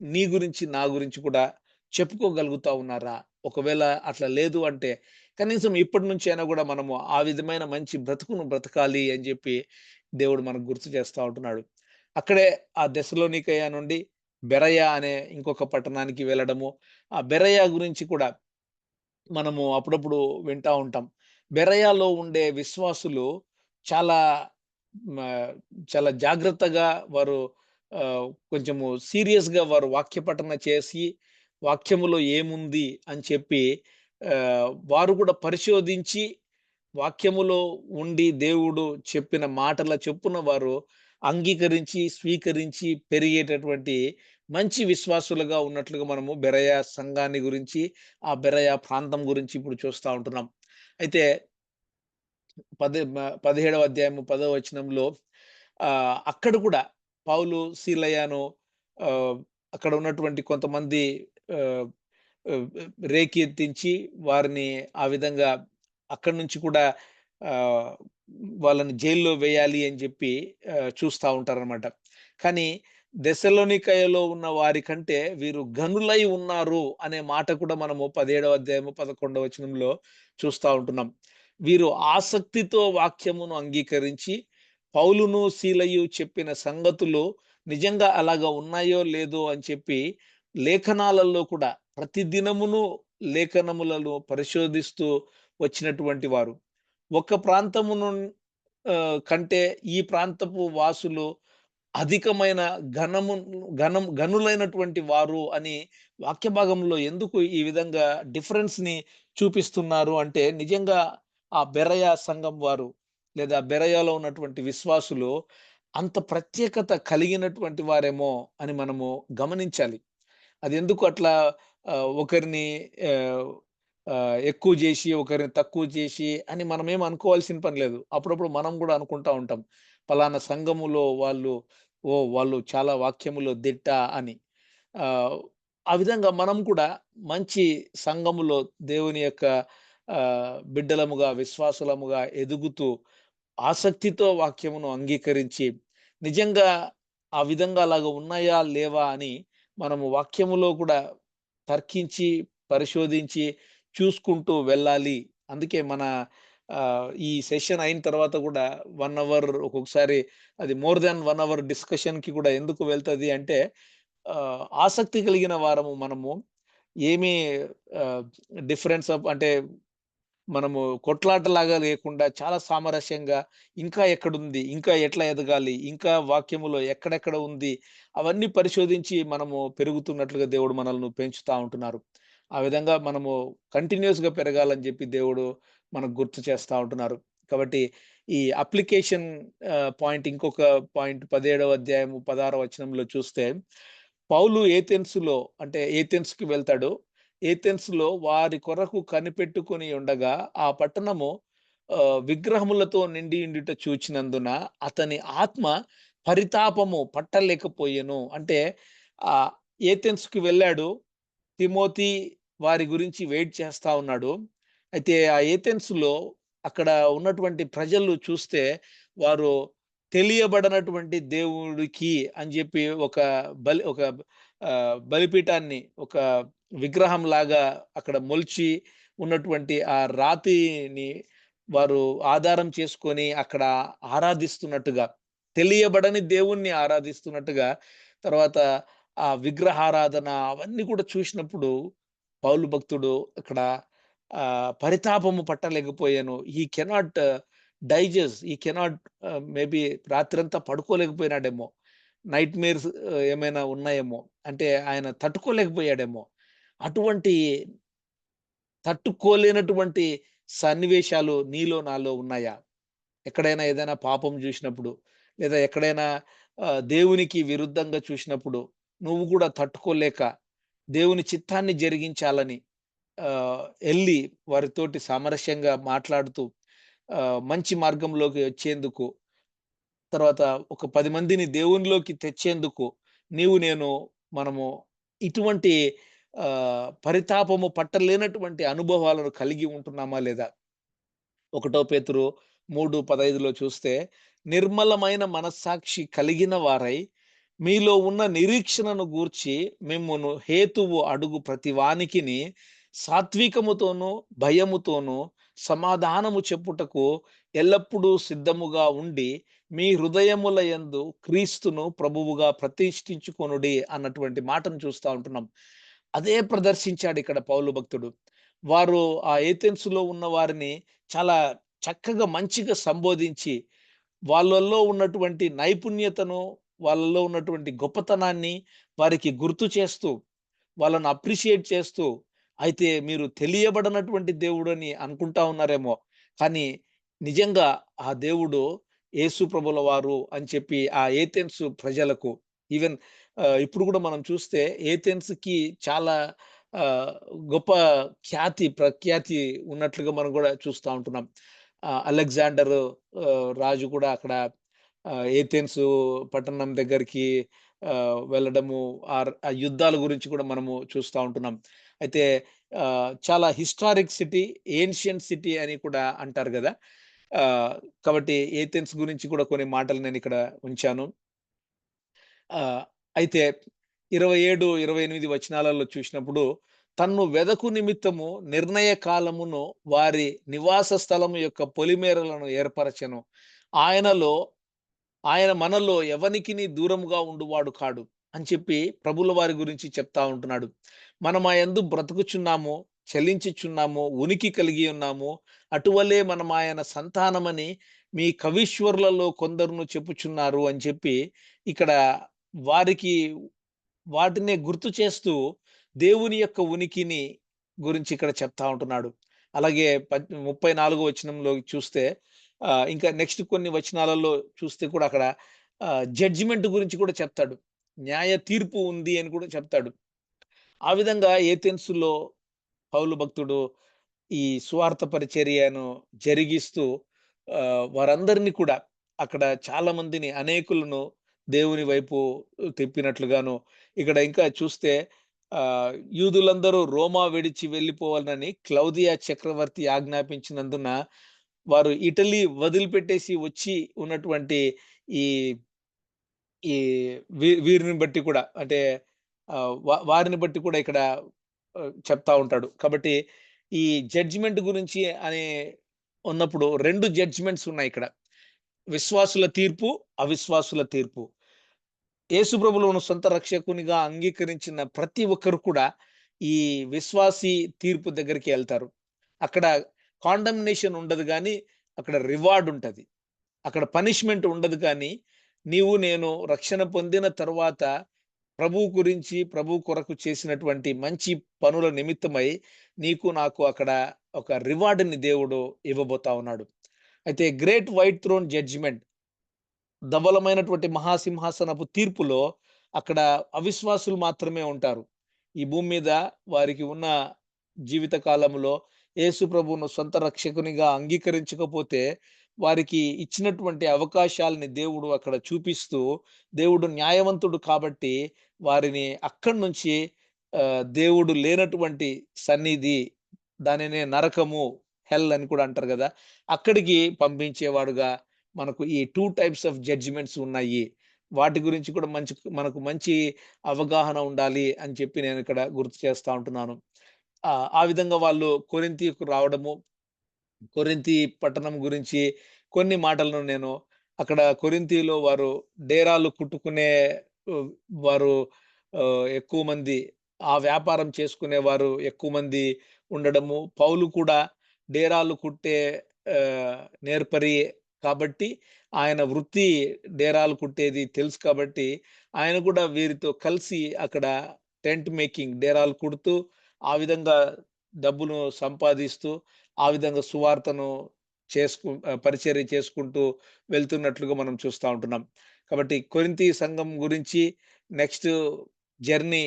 నీ గురించి, నా గురించి కూడా చెప్పుకోగలుగుతా ఉన్నారా? ఒకవేళ అట్లా లేదు అంటే, కనీసం ఇప్పటి నుంచైనా గూడా మనము ఆ విధమైన మంచి బ్రతుకును బ్రతకాలి అని జెప్పి దేవుడు మనకు గుర్తు చేస్తా ఉంటున్నాడు. అక్కడే ఆ దెస్సలోనికయ నుండి బెరయ అనే ఇంకొక పట్టణానికి వెళ్ళడము. ఆ బెరయ గురించి కూడా మనము అప్పుడప్పుడు వింటా ఉంటాం. బెరయాలో ఉండే విశ్వాసులు చాలా మ చాలా జాగ్రత్తగా వారు కొంచెము సీరియస్‌గా వారు వాక్య పఠన చేసి, వాక్యములో ఏముంది అని చెప్పి వారు కూడా పరిశోధించి, వాక్యములో ఉండి దేవుడు చెప్పిన మాటల చొప్పున వారు అంగీకరించి, స్వీకరించి పెరిగేటటువంటి మంచి విశ్వాసులుగా ఉన్నట్లుగా మనము బెరయ సంఘాన్ని గురించి, ఆ బెరయ ప్రాంతం గురించి ఇప్పుడు చూస్తా ఉంటున్నాం. అయితే 17వ అధ్యాయము 10వ వచనంలో అక్కడ కూడా పౌలు, సీలయను ఆహ్, అక్కడ ఉన్నటువంటి కొంతమంది ఆహ్, ఆహ్, రేకెత్తించి వారిని ఆ విధంగా అక్కడి నుంచి కూడా ఆహ్, వాళ్ళని జైల్లో వేయాలి అని చెప్పి చూస్తా ఉంటారనమాట. కానీ దెస్సలోనికయలో ఉన్న వారి కంటే వీరు ఘనులై ఉన్నారు అనే మాట కూడా మనము 17వ అధ్యాయము 11వ వచనంలో చూస్తా ఉంటున్నాం. వీరు ఆసక్తితో వాక్యమును అంగీకరించి పౌలును, సీలయు చెప్పిన సంగతులు నిజంగా అలాగా ఉన్నాయో లేదో అని చెప్పి లేఖనాలలో కూడా ప్రతిదినమును లేఖనములను పరిశోధిస్తూ వచ్చినటువంటి వారు. ఒక ప్రాంతము కంటే ఈ ప్రాంతపు వాసులు అధికమైన ఘనము ఘనులైనటువంటి వారు అని వాక్య భాగంలో ఎందుకు ఈ విధంగా డిఫరెన్స్‌ని చూపిస్తున్నారు అంటే, నిజంగా ఆ బెరయ సంఘం వారు లేదా బెరయలో ఉన్నటువంటి విశ్వాసులు అంత ప్రత్యేకత కలిగినటువంటి వారేమో అని మనము గమనించాలి. అదెందుకు అట్లా ఒకరిని ఆహ్, ఎక్కువ జేసి, ఒకరిని తక్కువ చేసి అని మనమేం అనుకోవాల్సిన పని లేదు. అప్పుడప్పుడు మనం గూడా అనుకుంటా ఉంటాం. పలానా సంఘములో వాళ్ళు, ఓహ్! వాళ్ళు చాలా వాక్యములో దిట్ట అని. ఆహ్, ఆ విధంగా మనం కూడా మంచి సంఘములో దేవుని యొక్క బిడ్డలముగా, విశ్వాసులముగా ఎదుగుతూ, ఆసక్తితో వాక్యమును అంగీకరించి, నిజంగా ఆ విధంగా అలాగా ఉన్నాయా? లేవా? అని మనము వాక్యములో కూడా తర్కించి, పరిశోధించి, చూసుకుంటూ వెళ్ళాలి. అందుకే మన ఈ సెషన్ అయిన తర్వాత గూడా 1 అవర్ ఒక్కొక్కసారి అది మోర్ థాన్ 1 అవర్ డిస్కషన్‌కి కూడా ఎందుకు వెళ్తది అంటే, ఆసక్తి కలిగిన వారము మనము. ఏమీ ఆహ్, డిఫరెన్స్ ఆఫ్ అంటే మనము కొట్లాటలాగా లేకుండా చాలా సామరస్యంగా ఇంకా ఎక్కడుంది? ఇంకా ఎట్లా ఎదగాలి? ఇంకా వాక్యములో ఎక్కడెక్కడ ఉంది? అవన్నీ పరిశోధించి మనము పెరుగుతున్నట్లుగా దేవుడు మనల్ని పెంచుతా ఉంటున్నారు. ఆ విధంగా మనము కంటిన్యూయస్‌గా పెరగాలని జెప్పి దేవుడు మనకు గుర్తు చేస్తా ఉంటున్నారు. కాబట్టి ఈ అప్లికేషన్ పాయింట్ ఇంకొక పాయింట్ 17వ అధ్యాయము 16వ వచనంలో చూస్తే, పౌలు ఏథెన్స్‌లో అంటే ఏథెన్స్‌కి వెళ్తాడు. ఏథెన్స్‌లో వారి కొరకు కనిపెట్టుకొని ఉండగా, ఆ పట్టణము విగ్రహములతో నిండియుండుట చూచినందున అతని ఆత్మ పరితాపము పట్టలేకపోయెను. అంటే ఆహ్, ఏథెన్స్‌కి వెళ్ళాడు. తిమోతి వారి గురించి వెయిట్ చేస్తా ఉన్నాడు. అయితే ఆ ఏథెన్స్‌లో అక్కడ ఉన్నటువంటి ప్రజలు చూస్తే వారు తెలియబడనటువంటి దేవుడికి అని జెప్పి ఒక బలిపీఠాన్ని ఒక విగ్రహంలాగా అక్కడ మొలిచి ఉన్నటువంటి ఆ రాతిని వారు ఆధారం చేసుకొని అక్కడ ఆరాధిస్తున్నట్టుగా, తెలియబడని దేవుణ్ణి ఆరాధిస్తున్నట్టుగా, తర్వాత ఆ విగ్రహారాధన అవన్నీ కూడా చూసినప్పుడు పౌలు భక్తుడు అక్కడ పరితాపము పట్టలేకపోయాను. He cannot digest. He cannot maybe రాత్రంతా పడుకోలేకపోయినాడేమో. నైట్‌మేర్స్ ఏమైనా ఉన్నాయేమో. అంటే ఆయన తట్టుకోలేకపోయాడేమో. అటువంటి తట్టుకోలేనటువంటి సన్నివేశాలు నీలో, నాలో ఉన్నాయా? ఎక్కడైనా ఏదైనా పాపం జూసినప్పుడు, లేదా ఎక్కడైనా దేవునికి విరుద్ధంగా చూసినప్పుడు, నువ్వు కూడా తట్టుకోలేక, దేవుని చిత్తాన్ని జరిగించాలని ఆహ్, ఎళ్లి వారితోటి సామరస్యంగా మాట్లాడుతూ, మంచి మార్గంలోకి వచ్చేందుకు, తర్వాత ఒక 10 మందిని దేవునిలోకి తెచ్చేందుకు, నేను మనము ఇటువంటి పరితాపము పట్టలేనటువంటి అనుభవాలను కలిగి ఉంటున్నామా లేదా? ఒకటో పేతురు 3:15లో చూస్తే, నిర్మలమైన మనస్సాక్షి కలిగిన వారై, మీలో ఉన్న నిరీక్షణను గూర్చి మిమ్మును హేతువు అడుగు ప్రతి వానికిని సాత్వికముతోనూ, భయముతోనూ సమాధానము చెప్పుటకు ఎల్లప్పుడూ సిద్ధముగా ఉండి, మీ హృదయముల యందు క్రీస్తును ప్రభువుగా ప్రతిష్ఠించుకొనుడి అన్నటువంటి మాటను చూస్తా ఉంటున్నాం. అదే ప్రదర్శించాడు ఇక్కడ పౌలు భక్తుడు. వారు ఆ ఏథెన్స్‌లో ఉన్న వారిని చాలా చక్కగా మంచిగా సంబోధించి, వాళ్ళల్లో ఉన్నటువంటి నైపుణ్యతను, వాళ్ళలో ఉన్నటువంటి గొప్పతనాన్ని వారికి గుర్తు చేస్తూ, వాళ్ళని అప్రిషియేట్ చేస్తూ, అయితే మీరు తెలియబడనటువంటి దేవుడని అనుకుంటా ఉన్నారేమో, కానీ నిజంగా ఆ దేవుడు యేసు ప్రభుల వారు అని చెప్పి ఆ ఏథెన్స్ ప్రజలకు ఈవెన్ ఇప్పుడు గూడా మనం చూస్తే ఏథెన్స్‌కి చాలా ఆహ్, గొప్ప ప్రఖ్యాతి ఉన్నట్లుగా మనం గూడా చూస్తా ఉంటున్నాం. అలెగ్జాండర్ రాజు కూడా అక్కడ ఏథెన్స్ పట్టణం దగ్గరికి వెళ్ళడము, ఆ యుద్ధాల గురించి కూడా మనము చూస్తా ఉంటున్నాం. అయితే చాలా హిస్టారిక్ సిటీ, ఏన్షియంట్ సిటీ అని కూడా అంటారు గదా! ఆహ్, కాబట్టి ఏథెన్స్ గురించి కూడా కొన్ని మాటలు నేనిక్కడ ఉంచాను. ఆహ్, అయితే 27, 28 వచనాలలో చూసినప్పుడు, తన్ను వెదకు నిమిత్తము నిర్ణయ కాలమును వారి నివాస స్థలము యొక్క పొలిమేరలను ఏర్పరచెను. ఆయనలో ఆయన మనలో ఎవనికిని దూరముగా ఉండువాడు కాడు అని చెప్పి ప్రభుల వారి గురించి చెప్తా ఉంటున్నాడు. మనం ఆయందు బ్రతుకుచున్నాము, చలించుచున్నాము, ఉనికి కలిగి ఉన్నాము. అటువలే మనం ఆయన సంతానమని మీ కవీశ్వరులలో కొందరును చెప్పుచున్నారు అని చెప్పి ఇక్కడ వారికి వాటినే గుర్తు చేస్తూ దేవుని యొక్క ఉనికిని గురించి ఇక్కడ చెప్తా ఉంటున్నాడు. అలాగే 34 వచనంలో చూస్తే ఇంకా నెక్స్ట్ కొన్ని వచనాలలో చూస్తే కూడా అక్కడ జడ్జిమెంట్ గురించి కూడా చెప్తాడు. న్యాయ తీర్పు ఉంది అని కూడా చెప్తాడు. ఆ విధంగా ఏథెన్సులో పౌలు భక్తుడు ఈ సువార్త పరిచర్యను జరిగిస్తూ వారందరిని కూడా అక్కడ చాలా మందిని అనేకులను దేవుని వైపు తిప్పినట్లుగాను, ఇక్కడ ఇంకా చూస్తే యూదులందరూ రోమా విడిచి వెళ్ళిపోవాలని క్లౌదియా చక్రవర్తి ఆజ్ఞాపించినందున వారు ఇటలీ వదిలిపెట్టేసి వచ్చి ఉన్నటువంటి ఈ ఈ వీరిని బట్టి కూడా అంటే వారిని బట్టి కూడా ఇక్కడ చెప్తా ఉంటాడు. కాబట్టి ఈ జడ్జిమెంట్ గురించి అని ఉన్నప్పుడు 2 జడ్జిమెంట్స్ ఉన్నాయిక్కడ. విశ్వాసుల తీర్పు, అవిశ్వాసుల తీర్పు. యేసు ప్రభువును సొంత రక్షకునిగా అంగీకరించిన ప్రతి ఒక్కరు కూడా ఈ విశ్వాసి తీర్పు దగ్గరికి ఎళ్తారు. అక్కడ కాండమ్నేషన్ ఉండదు గానీ, అక్కడ రివార్డ్ ఉంటది. అక్కడ పనిష్మెంట్ ఉండదు కానీ, నీవు నేను రక్షణ పొందిన తరువాత ప్రభువు గురించి, ప్రభు కొరకు చేసినటువంటి మంచి పనుల నిమిత్తమై నీకు, నాకు అక్కడ ఒక రివార్డ్‌ని దేవుడు ఇవ్వబోతా ఉన్నాడు. అయితే గ్రేట్ వైట్ థ్రోన్ జడ్జిమెంట్ ధవలమైనటువంటి మహాసింహాసనపు తీర్పులో అక్కడ అవిశ్వాసులు మాత్రమే ఉంటారు. ఈ భూమి మీద వారికి ఉన్న జీవిత కాలంలో యేసు ప్రభువును సొంత రక్షకునిగా అంగీకరించకపోతే, వారికి ఇచ్చినటువంటి అవకాశాల్ని దేవుడు అక్కడ చూపిస్తూ, దేవుడు న్యాయవంతుడు కాబట్టి వారిని అక్కడి నుంచి దేవుడు లేనటువంటి సన్నిధి, దానినే నరకము, హెల్ అని కూడా అంటారు గదా! అక్కడికి పంపించేవాడుగా మనకు ఈ 2 టైప్స్ ఆఫ్ జడ్జిమెంట్స్ ఉన్నాయి. వాటి గురించి కూడా మనకు మంచి అవగాహన ఉండాలి అని చెప్పి నేనిక్కడ గుర్తు చేస్తా ఉంటున్నాను. ఆ విధంగా వాళ్ళు కొరింథీకి రావడము, కొరింథీ పట్టణం గురించి కొన్ని మాటలను నేను అక్కడ కొరింథీలో వారు డేరాలు కుట్టుకునే ఆహ్, వారు ఎక్కువ మంది ఆ వ్యాపారం చేసుకునేవారు ఎక్కువ మంది ఉండడము. పౌలు కూడా డేరాలు కుట్టే నేర్పరి కాబట్టి ఆయన వృత్తి డేరాలు కుట్టేది తెలుసు కాబట్టి, ఆయన కూడా వీరితో కలిసి అక్కడ టెంట్ మేకింగ్ డేరాలు కుడుతూ, ఆ విధంగా డబ్బును సంపాదిస్తూ, ఆ విధంగా సువార్తను పరిచర్య చేసుకుంటూ వెళ్తున్నట్లుగా మనం చూస్తా ఉంటున్నాం. కాబట్టి కొరింథీ సంఘం గురించి నెక్స్ట్ జర్నీ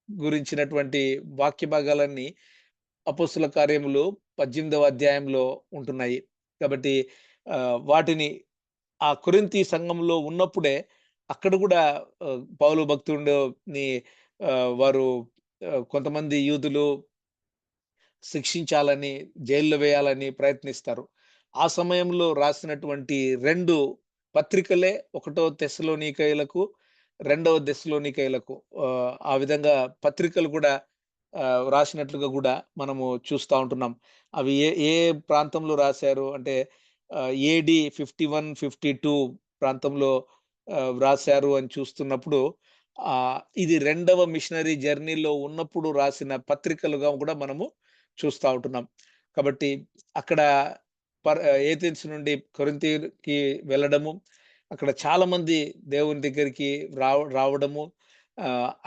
గురించినటువంటి వాక్య భాగాలన్నీ అపోస్తుల కార్యములు 18వ అధ్యాయంలో ఉంటున్నాయి. కాబట్టి వాటిని ఆ కొరింథీ సంఘంలో ఉన్నప్పుడే అక్కడ గూడా పౌలు భక్తుడుని వారు కొంతమంది యూదులు శిక్షించాలని, జైల్‌లో వేయాలని ప్రయత్నిస్తారు. ఆ సమయంలో రాసినటువంటి 2 పత్రికలే ఒకటో తెస్సలోనికైలకు, రెండవ దెస్సలోనికైలకు ఆ విధంగా పత్రికలు కూడా రాసినట్లుగా గూడా మనము చూస్తా ఉంటున్నాం. అవి ఏ ఏ ప్రాంతంలో రాశారు అంటే ఏడీ 51, 52 ప్రాంతంలో వ్రాసారు అని చూస్తున్నప్పుడు ఇది రెండవ మిషనరీ జర్నీలో ఉన్నప్పుడు రాసిన పత్రికలుగా కూడా మనము చూస్తా ఉంటున్నాం. కాబట్టి అక్కడ ఏథెన్స్ నుండి కొరింథీకి వెళ్ళడము, అక్కడ చాలామంది దేవుని దగ్గరికి రావడము,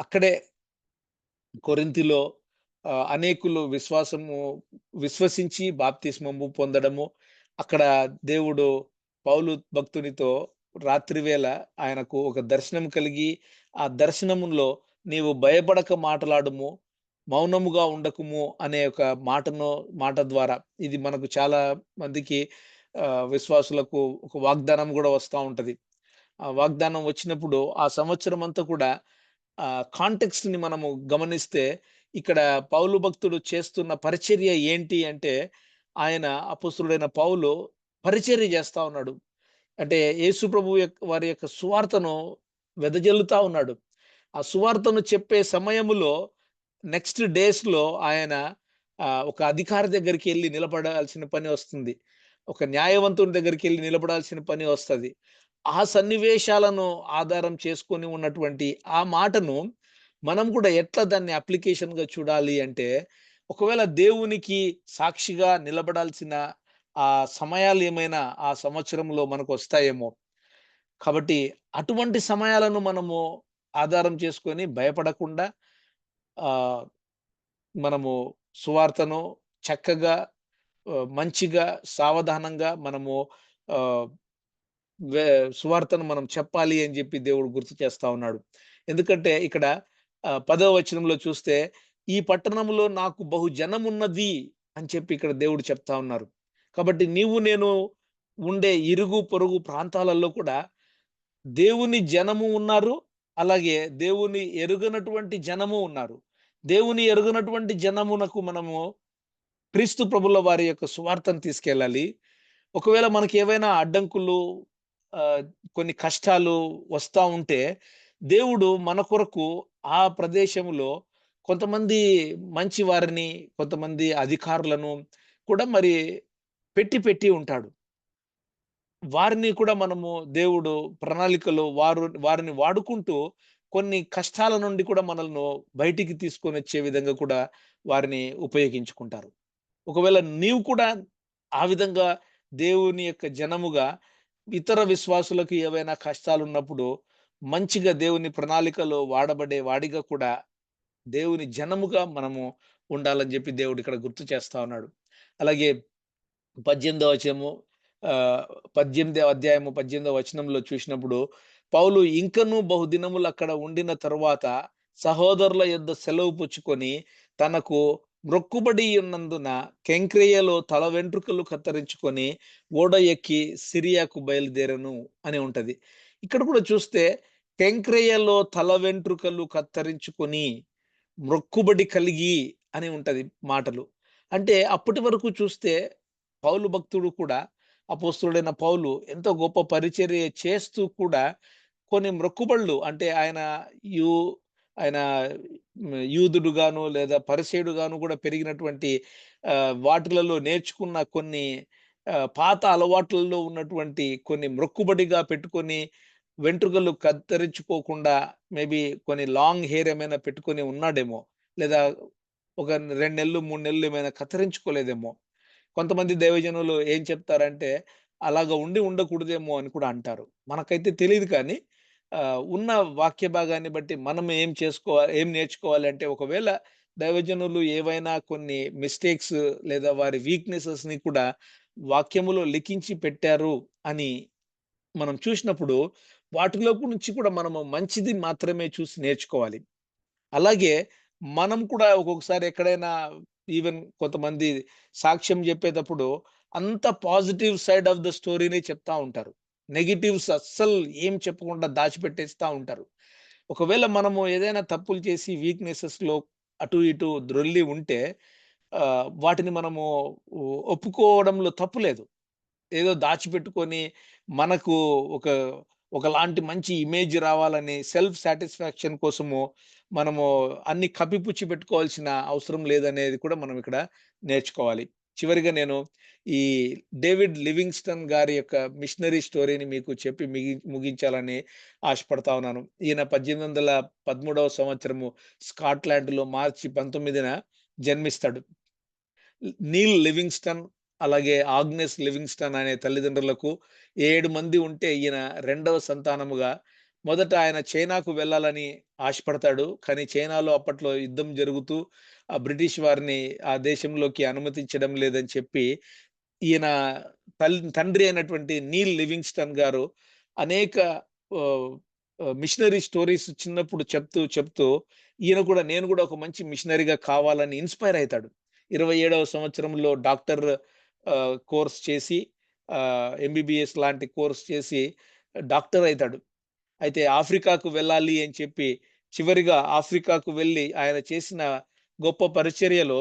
అక్కడే కొరింథీలో అనేకులు విశ్వసించి బాప్తిస్మము పొందడము, అక్కడ దేవుడు పౌలు భక్తునితో రాత్రి వేళ ఆయనకు ఒక దర్శనం కలిగి, ఆ దర్శనములో నీవు భయపడక మాటలాడుము, మౌనముగా ఉండకుము అనే ఒక మాట ద్వారా ఇది మనకు చాలా మందికి విశ్వాసులకు ఒక వాగ్దానం గూడా వస్తా ఉంటది. ఆ వాగ్దానం వచ్చినప్పుడు ఆ సంవత్సరం అంతా కూడా కాంటెక్స్ట్‌ని మనము గమనిస్తే ఇక్కడ పౌలు భక్తుడు చేస్తున్న పరిచర్య ఏంటి అంటే, ఆయన అపొస్తలుడైన పౌలు పరిచర్య చేస్తా ఉన్నాడు. అంటే యేసు ప్రభువు వారి యొక్క సువార్తను వెదజల్లుతా ఉన్నాడు. ఆ సువార్తను చెప్పే సమయములో నెక్స్ట్ డేస్‌లో ఆయన ఒక అధికారి దగ్గరికెళ్లి నిలబడాల్సిన పని వస్తుంది. ఒక న్యాయవంతుని దగ్గరికెళ్లి నిలబడాల్సిన పని వస్తది. ఆ సన్నివేశాలను ఆధారం చేసుకొని ఉన్నటువంటి ఆ మాటను మనం కూడా ఎట్లా దాన్ని అప్లికేషన్‌గా చూడాలి అంటే, ఒకవేళ దేవునికి సాక్షిగా నిలబడాల్సిన ఆ సమయాలేమైనా ఆ సంవత్సరంలో మనకొస్తాయేమో. కాబట్టి అటువంటి సమయాలను మనము ఆధారం చేసుకొని భయపడకుండా ఆహ్, మనము సువార్తను చక్కగా మంచిగా సావధానంగా మనము ఆహ్, వే సువార్తను మనం చెప్పాలి అని జెప్పి దేవుడు గుర్తు చేస్తా ఉన్నాడు. ఎందుకంటే ఇక్కడ 10వ వచనంలో చూస్తే, "ఈ పట్టణంలో నాకు బహు జనమున్నది" అని చెప్పి ఇక్కడ దేవుడు చెప్తా ఉన్నారు. కాబట్టి నీవు నేను ఉండే ఇరుగు, పొరుగు ప్రాంతాలలో కూడా దేవుని జనము ఉన్నారు. అలాగే దేవుని ఎరుగనటువంటి జనము ఉన్నారు. దేవుని ఎరుగనటువంటి జనమునకు మనము క్రీస్తు ప్రభుల వారి యొక్క సువార్తను తీసుకెళ్ళాలి. ఒకవేళ మనకేవైనా అడ్డంకులు ఆహ్, కొన్ని కష్టాలు వస్తా ఉంటే, దేవుడు మన కొరకు ఆ ప్రదేశంలో కొంతమంది మంచి వారిని, కొంతమంది అధికారులను కూడా మరి పెట్టి ఉంటాడు. వారిని కూడా మనము దేవుడు ప్రణాళికలో వారిని వాడుకుంటూ కొన్ని కష్టాల నుండి కూడా మనల్ని బయటికి తీసుకొనొచ్చే విధంగా కూడా వారిని ఉపయోగించుకుంటారు. ఒకవేళ నీవు కూడా ఆ విధంగా దేవుని యొక్క జనముగా ఇతర విశ్వాసులకు ఏవైనా కష్టాలున్నప్పుడు మంచిగా దేవుని ప్రణాళికలో వాడబడే వాడిగా కూడా దేవుని జనముగా మనము ఉండాలని చెప్పి దేవుడు ఇక్కడ గుర్తు చేస్తా ఉన్నాడు. అలాగే 18వ వచనము ఆహ్, 18వ అధ్యాయము 18వ వచనంలో చూసినప్పుడు పౌలు ఇంకనూ బహుదినములు అక్కడ ఉండిన తరువాత సహోదరుల యొద్ద సెలవు పుచ్చుకొని తనకు మ్రొక్కుబడి ఉన్నందున కెంక్రేయలో తల వెంట్రుకలు కత్తిరించుకొని ఓడ ఎక్కి సిరియాకు బయలుదేరెను అని ఉంటది. ఇక్కడ కూడా చూస్తే కెంక్రేయలో తల వెంట్రుకలు కత్తిరించుకొని మ్రొక్కుబడి కలిగి అని ఉంటది మాటలు. అంటే అప్పటి వరకు చూస్తే పౌలు భక్తుడు కూడా అపోస్తలుడైన పౌలు ఎంతో గొప్ప పరిచర్య చేస్తూ కూడా కొన్ని మ్రొక్కుబళ్ళు అంటే యూ ఆయన యూదుడుగాను లేదా పరిసయ్యుడుగాను కూడా పెరిగినటువంటి వాటిలలో నేర్చుకున్న కొన్ని పాత అలవాట్లలో ఉన్నటువంటి కొన్ని మ్రొక్కుబడిగా పెట్టుకొని వెంట్రుకలు కత్తిరించుకోకుండా మేబీ కొన్ని లాంగ్ హెయిర్ ఏమైనా పెట్టుకొని ఉన్నాడేమో. లేదా ఒక 2 నెలలు, 3 నెలలు ఏమైనా కత్తిరించుకోలేదేమో. కొంతమంది దైవజనులు ఏం చెప్తారంటే, అలాగా ఉండకూడదేమో అని కూడా అంటారు. మనకైతే తెలీదు కానీ ఉన్న వాక్య భాగాన్ని బట్టి మనం ఏం నేర్చుకోవాలి అంటే ఒకవేళ దైవజనులు ఏవైనా కొన్ని మిస్టేక్స్ లేదా వారి వీక్‌నెసెస్‌ని కూడా వాక్యములో లిఖించి పెట్టారు అని మనం చూసినప్పుడు వాటిలోపు నుంచి కూడా మనము మంచిది మాత్రమే చూసి నేర్చుకోవాలి. అలాగే మనం కూడా ఒక్కొక్కసారి ఎక్కడైనా ఈవెన్ కొంతమంది సాక్ష్యం చెప్పేటప్పుడు అంత పాజిటివ్ సైడ్ ఆఫ్ ద స్టోరీనే చెప్తా ఉంటారు. నెగెటివ్స్ అస్సలు ఏం చెప్పకుండా దాచిపెట్టేస్తా ఉంటారు. ఒకవేళ మనము ఏదైనా తప్పులు చేసి వీక్‌నెసెస్‌లో అటు ఇటు ద్రొల్లి ఉంటే వాటిని మనము ఒప్పుకోవడంలో తప్పు లేదు. ఏదో దాచిపెట్టుకొని మనకు ఒక ఒకలాంటి మంచి ఇమేజ్ రావాలని సెల్ఫ్ సాటిస్ఫాక్షన్ కోసము మనము అన్ని కప్పిపుచ్చి పెట్టుకోవాల్సిన అవసరం లేదనేది కూడా మనం ఇక్కడ నేర్చుకోవాలి. చివరిగా నేను ఈ డేవిడ్ లివింగ్‌స్టన్ గారి యొక్క మిషనరీ స్టోరీని మీకు చెప్పి ముగించాలని ఆశపడతా ఉన్నాను. ఈయన 1813వ సంవత్సరము స్కాట్లాండ్‌లో మార్చి 19న జన్మిస్తాడు. నీల్ లివింగ్‌స్టన్, అలాగే ఆగ్నెస్ లివింగ్‌స్టన్ అనే తల్లిదండ్రులకు 7 మంది ఉంటే ఈయన రెండవ సంతానముగా మొదట ఆయన చైనాకు వెళ్ళాలని ఆశపడతాడు. కానీ చైనాలో అప్పట్లో యుద్ధం జరుగుతూ బ్రిటిష్ వారిని ఆ దేశంలోకి అనుమతించడం లేదని చెప్పి ఈయన తండ్రి అయినటువంటి నీల్ లివింగ్‌స్టన్ గారు అనేక ఆహ్, మిషనరీ స్టోరీస్ చిన్నప్పుడు చెప్తూ ఈయన కూడా నేను కూడా ఒక మంచి మిషనరీగా కావాలని ఇన్‌స్పైర్ అయితాడు. 27వ సంవత్సరంలో డాక్టర్ కోర్స్ చేసి ఎంబీబీఎస్ లాంటి కోర్స్ చేసి డాక్టర్ అయితాడు. అయితే ఆఫ్రికాకు వెళ్ళాలి అని చెప్పి చివరిగా ఆఫ్రికాకు వెళ్లి ఆయన చేసిన గొప్ప పరిచర్యలో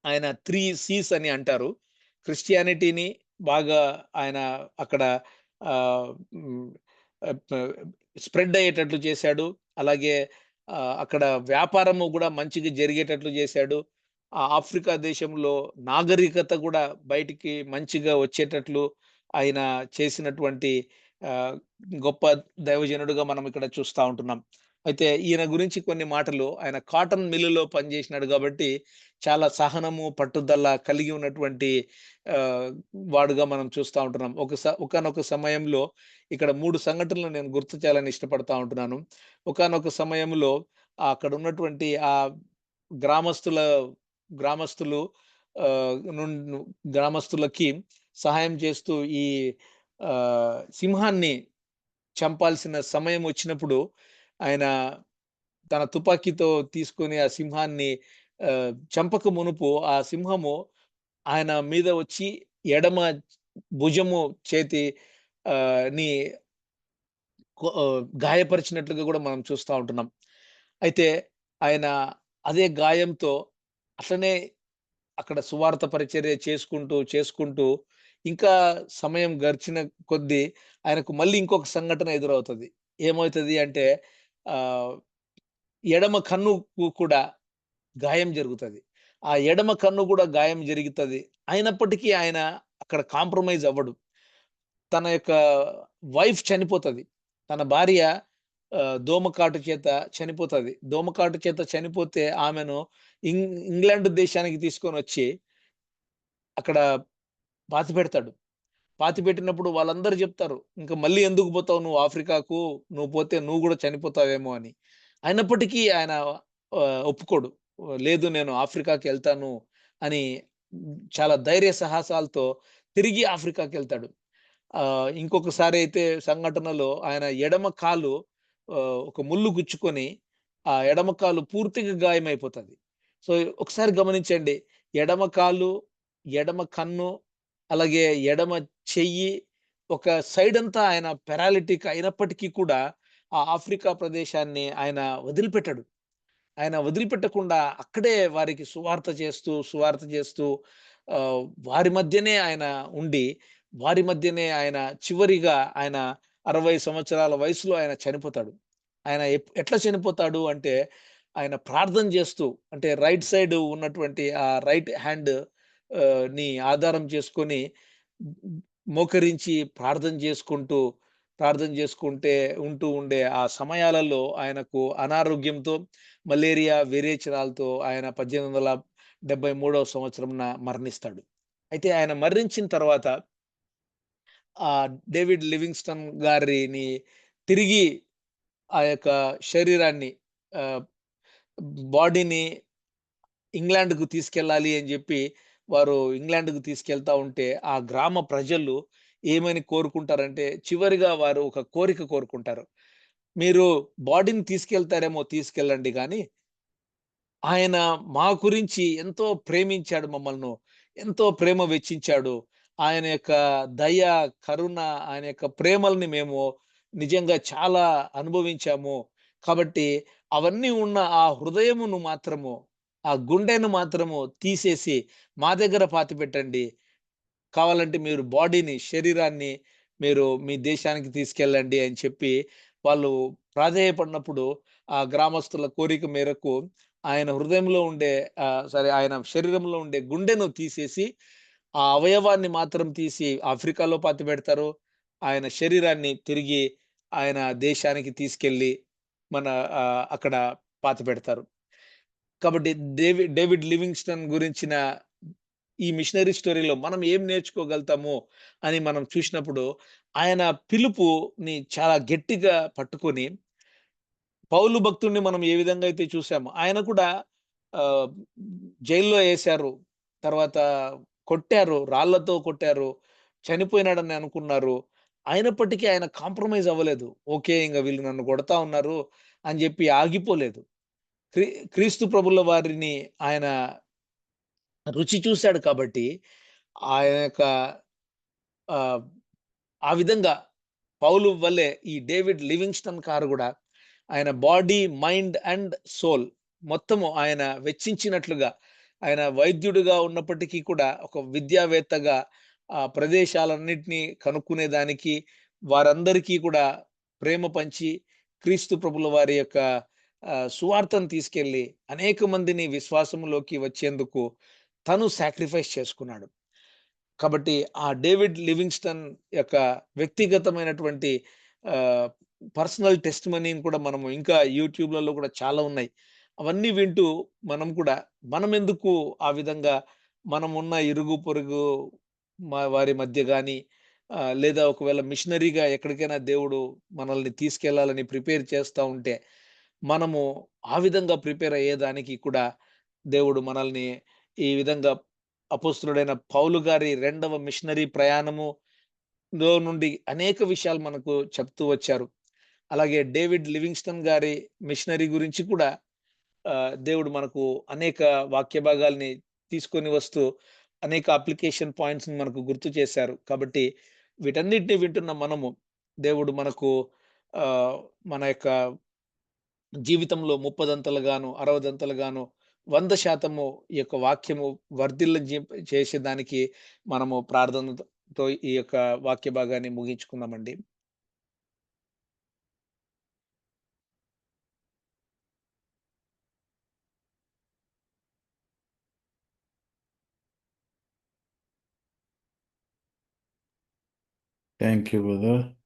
ఆయన 3 సీస్ అని అంటారు. క్రిస్టియానిటీని బాగా ఆయన అక్కడ ఆహ్, హ్మ్. ప స్ప్రెడ్ అయ్యేటట్లు చేశాడు. అలాగే అక్కడ వ్యాపారము గూడా మంచిగా జరిగేటట్లు చేశాడు. ఆఫ్రికా దేశంలో నాగరికత గూడా బయటికి మంచిగా వచ్చేటట్లు ఆయన చేసినటువంటి ఆహ్, గొప్ప దైవజనుడుగా మనం ఇక్కడ చూస్తా ఉంటున్నాం. అయితే ఈయన గురించి కొన్ని మాటలు ఆయన కాటన్ మిల్లులో పనిచేసినాడు గాబట్టి చాలా సహనము, పట్టుదల కలిగి ఉన్నటువంటి ఆహ్, వాడుగా మనం చూస్తా ఉంటున్నాం. ఒకానొక సమయంలో ఇక్కడ 3 సంఘటనలు నేను గుర్తు చేయాలని ఇష్టపడతా ఉంటున్నాను. ఒకానొక సమయంలో అక్కడ ఉన్నటువంటి గ్రామస్తుల గ్రామస్తులు ఆహ్, నున్ గ్రామస్తులకి సహాయం చేస్తూ ఈ సింహాన్ని చంపాల్సిన సమయం వచ్చినప్పుడు ఆయన తన తుపాకీతో తీసుకొని ఆ సింహాన్ని చంపక మునుపు ఆ సింహము ఆయన మీద వచ్చి ఎడమ భుజము చేతి ని గాయపరిచినట్లుగా గూడా మనం చూస్తా ఉంటున్నాం. అయితే ఆయన అదే గాయంతో అట్లనే అక్కడ సువార్త పరిచర్య చేసుకుంటూ ఇంకా సమయం గడిచిన కొద్దీ ఆయనకు మళ్ళీ ఇంకొక సంఘటన ఎదురవుతది. ఏమైతది అంటే ఆహ్, ఎడమ కన్నుకు కూడా గాయం జరుగుతది. ఆ ఎడమ కన్ను గూడా గాయం జరుగుతది. అయినప్పటికీ ఆయన అక్కడ కాంప్రమైజ్ అవ్వడు. తన యొక్క వైఫ్ చనిపోతది. తన భార్య దోమకాటు చేత చనిపోతది. దోమకాటు చేత చనిపోతే ఆమెను ఇంగ్లాండ్ దేశానికి తీసుకొనొచ్చి అక్కడ పాతిపెడతాడు. పాతిపెట్టినప్పుడు వాళ్ళందరూ జెప్తారు. "ఇంక మళ్ళీ ఎందుకు పోతావు నువ్వు ఆఫ్రికాకు? నువ్వు పోతే నువ్వు గూడా చనిపోతావేమో" అని. అయినప్పటికీ ఆయన ఒప్పుకోడు. లేదు నేను ఆఫ్రికాకెళ్తాను అని చాలా ధైర్య సాహసాలతో తిరిగి ఆఫ్రికాకెళ్తాడు. ఇంకొకసారయితే సంఘటనలో ఆయన ఎడమ కాలు ఒక ముల్లు గుచ్చుకొని, ఆ ఎడమ కాలు పూర్తిగా గాయమైపోతది. సో, ఒకసారి గమనించండి. ఎడమ కాలు, ఎడమ కన్ను, అలాగే ఎడమ చెయ్యి, ఒక సైడంతా ఆయన పారాలిటిక్ అయినప్పటికీ కూడా, ఆ ఆఫ్రికా ప్రదేశాన్ని ఆయన వదిలిపెట్టడు. ఆయన వదిలిపెట్టకుండా అక్కడే వారికి సువార్త చేస్తూ ఆహ్, వారి మధ్యనే ఆయన ఉండి, వారి మధ్యనే ఆయన చివరిగా ఆయన 60 సంవత్సరాల వయసులో ఆయన చనిపోతాడు. ఆయన ఎట్లా చనిపోతాడు అంటే, ఆయన ప్రార్థన చేస్తూ అంటే రైట్ సైడ్ ఉన్నటువంటి ఆ రైట్ హ్యాండ్ ని ఆధారం చేసుకొని మోకరించి ప్రార్థన చేసుకుంటే ఉండే ఆ సమయాలలో ఆయనకు అనారోగ్యంతో మలేరియా, విరేచనాలతో ఆయన 1873వ సంవత్సరంన మరణిస్తాడు. అయితే ఆయన మరణించిన తర్వాత డేవిడ్ లివింగ్‌స్టన్ గారిని తిరిగి ఆ యొక్క శరీరాన్ని ఆహ్, బాడీని ఇంగ్లాండ్‌కు తీసుకెళ్ళాలి అని జెప్పి వారు ఇంగ్లాండ్‌కు తీసుకెళ్తా ఉంటే, ఆ గ్రామ ప్రజలు ఏమని కోరుకుంటారంటే, చివరిగా వారు ఒక కోరిక కోరుకుంటారు. "మీరు బాడీని తీసుకెళ్తారేమో తీసుకెళ్ళండి గానీ, ఆయన మా గురించి ఎంతో ప్రేమించాడు మమ్మల్ని. ఎంతో ప్రేమ వెచ్చించాడు. ఆయన యొక్క దయ, కరుణ, ఆయన యొక్క ప్రేమల్ని మేము నిజంగా చాలా అనుభవించాము. కాబట్టి అవన్నీ ఉన్న ఆ హృదయమును మాత్రము, ఆ గుండెను మాత్రము తీసేసి మా దగ్గర పాతిపెట్టండి. కావాలంటే మీరు బాడీని, శరీరాన్ని మీరు మీ దేశానికి తీసుకెళ్ళండి అని చెప్పి వాళ్ళు ప్రాధేయపడినప్పుడు, ఆ గ్రామస్తుల కోరిక మేరకు ఆయన హృదయంలో ఉండే ఆయన శరీరంలో ఉండే గుండెను తీసేసి, ఆ అవయవాన్ని మాత్రం తీసి ఆఫ్రికాలో పాతిపెడతారు. ఆయన శరీరాన్ని తిరిగి ఆయన దేశానికి తీసుకెళ్ళి మన అక్కడ పాతిపెడతారు. కాబట్టి డేవిడ్ లివింగ్‌స్టన్ గురించిన ఈ మిషనరీ స్టోరీలో మనం ఏం నేర్చుకోగలుగుతాము అని మనం చూసినప్పుడు, ఆయన పిలుపుని చాలా గట్టిగా పట్టుకొని, పౌలు భక్తుడిని మనం ఏ విధంగా అయితే చూసామో, ఆయన కూడా ఆహ్, జైల్‌లో ఏశారు. తర్వాత కొట్టారు, రాళ్ళతో కొట్టారు. చనిపోయినాడని అనుకున్నారు. అయినప్పటికీ ఆయన కాంప్రమైజ్ అవ్వలేదు. ఓకే. ఇంగ వీళ్ళు నన్ను కొడతా ఉన్నారు అని జెప్పి ఆగిపోలేదు. క్రీ క్రీస్తు ప్రభుల వారిని ఆయన రుచి చూసాడు కాబట్టి, ఆయన యొక్క ఆహ్, ఆ విధంగా పౌలు వల్లే ఈ డేవిడ్ లివింగ్‌స్టన్ గారు గూడా ఆయన బాడీ, మైండ్ అండ్ సోల్ మొత్తము ఆయన వెచ్చించినట్లుగా, ఆయన వైద్యుడిగా ఉన్నప్పటికీ కూడా ఒక విద్యావేత్తగా ఆ ప్రదేశాలన్నిటిని కనుక్కునేదానికి, వారందరికీ కూడా ప్రేమ పంచి, క్రీస్తు ప్రభుల వారి యొక్క సువార్తను తీసుకెళ్ళి అనేక మందిని విశ్వాసంలోకి వచ్చేందుకు తను సాక్రిఫైస్ చేసుకున్నాడు. కాబట్టి ఆ డేవిడ్ లివింగ్‌స్టన్ యొక్క వ్యక్తిగతమైనటువంటి ఆహ్, పర్సనల్ టెస్టిమనీని కూడా మనము ఇంకా యూట్యూబ్‌లలో కూడా చాలా ఉన్నాయి. అవన్నీ వింటూ మనం కూడా మనమెందుకు ఆ విధంగా మనమున్న ఇరుగు పొరుగు వారి మధ్య గాని లేదా ఒకవేళ మిషనరీగా ఎక్కడికైనా దేవుడు మనల్ని తీసుకెళ్ళాలని ప్రిపేర్ చేస్తా ఉంటే, మనము ఆ విధంగా ప్రిపేర్ అయ్యేదానికి కూడా దేవుడు మనల్ని ఈ విధంగా అపోస్తలుడైన పౌలు గారి రెండవ మిషనరీ ప్రయాణములో నుండి అనేక విషయాలు మనకు చెప్తూ వచ్చారు. అలాగే డేవిడ్ లివింగ్‌స్టన్ గారి మిషనరీ గురించి కూడా దేవుడు మనకు అనేక వాక్య భాగాల్ని తీసుకొని వస్తూ అనేక అప్లికేషన్ పాయింట్స్‌ని మనకు గుర్తు చేశారు. కాబట్టి వీటన్నిటిని వింటున్న మనము దేవుడు మనకు ఆహ్, మన యొక్క జీవితంలో ముప్పదంతలుగాను, అరవదంతలుగాను, 100% ఈ యొక్క వాక్యము చేసేదానికి మనము ప్రార్థనతో ఈ యొక్క వాక్య భాగాన్ని ముగించుకుందామండి. Thank you, brother.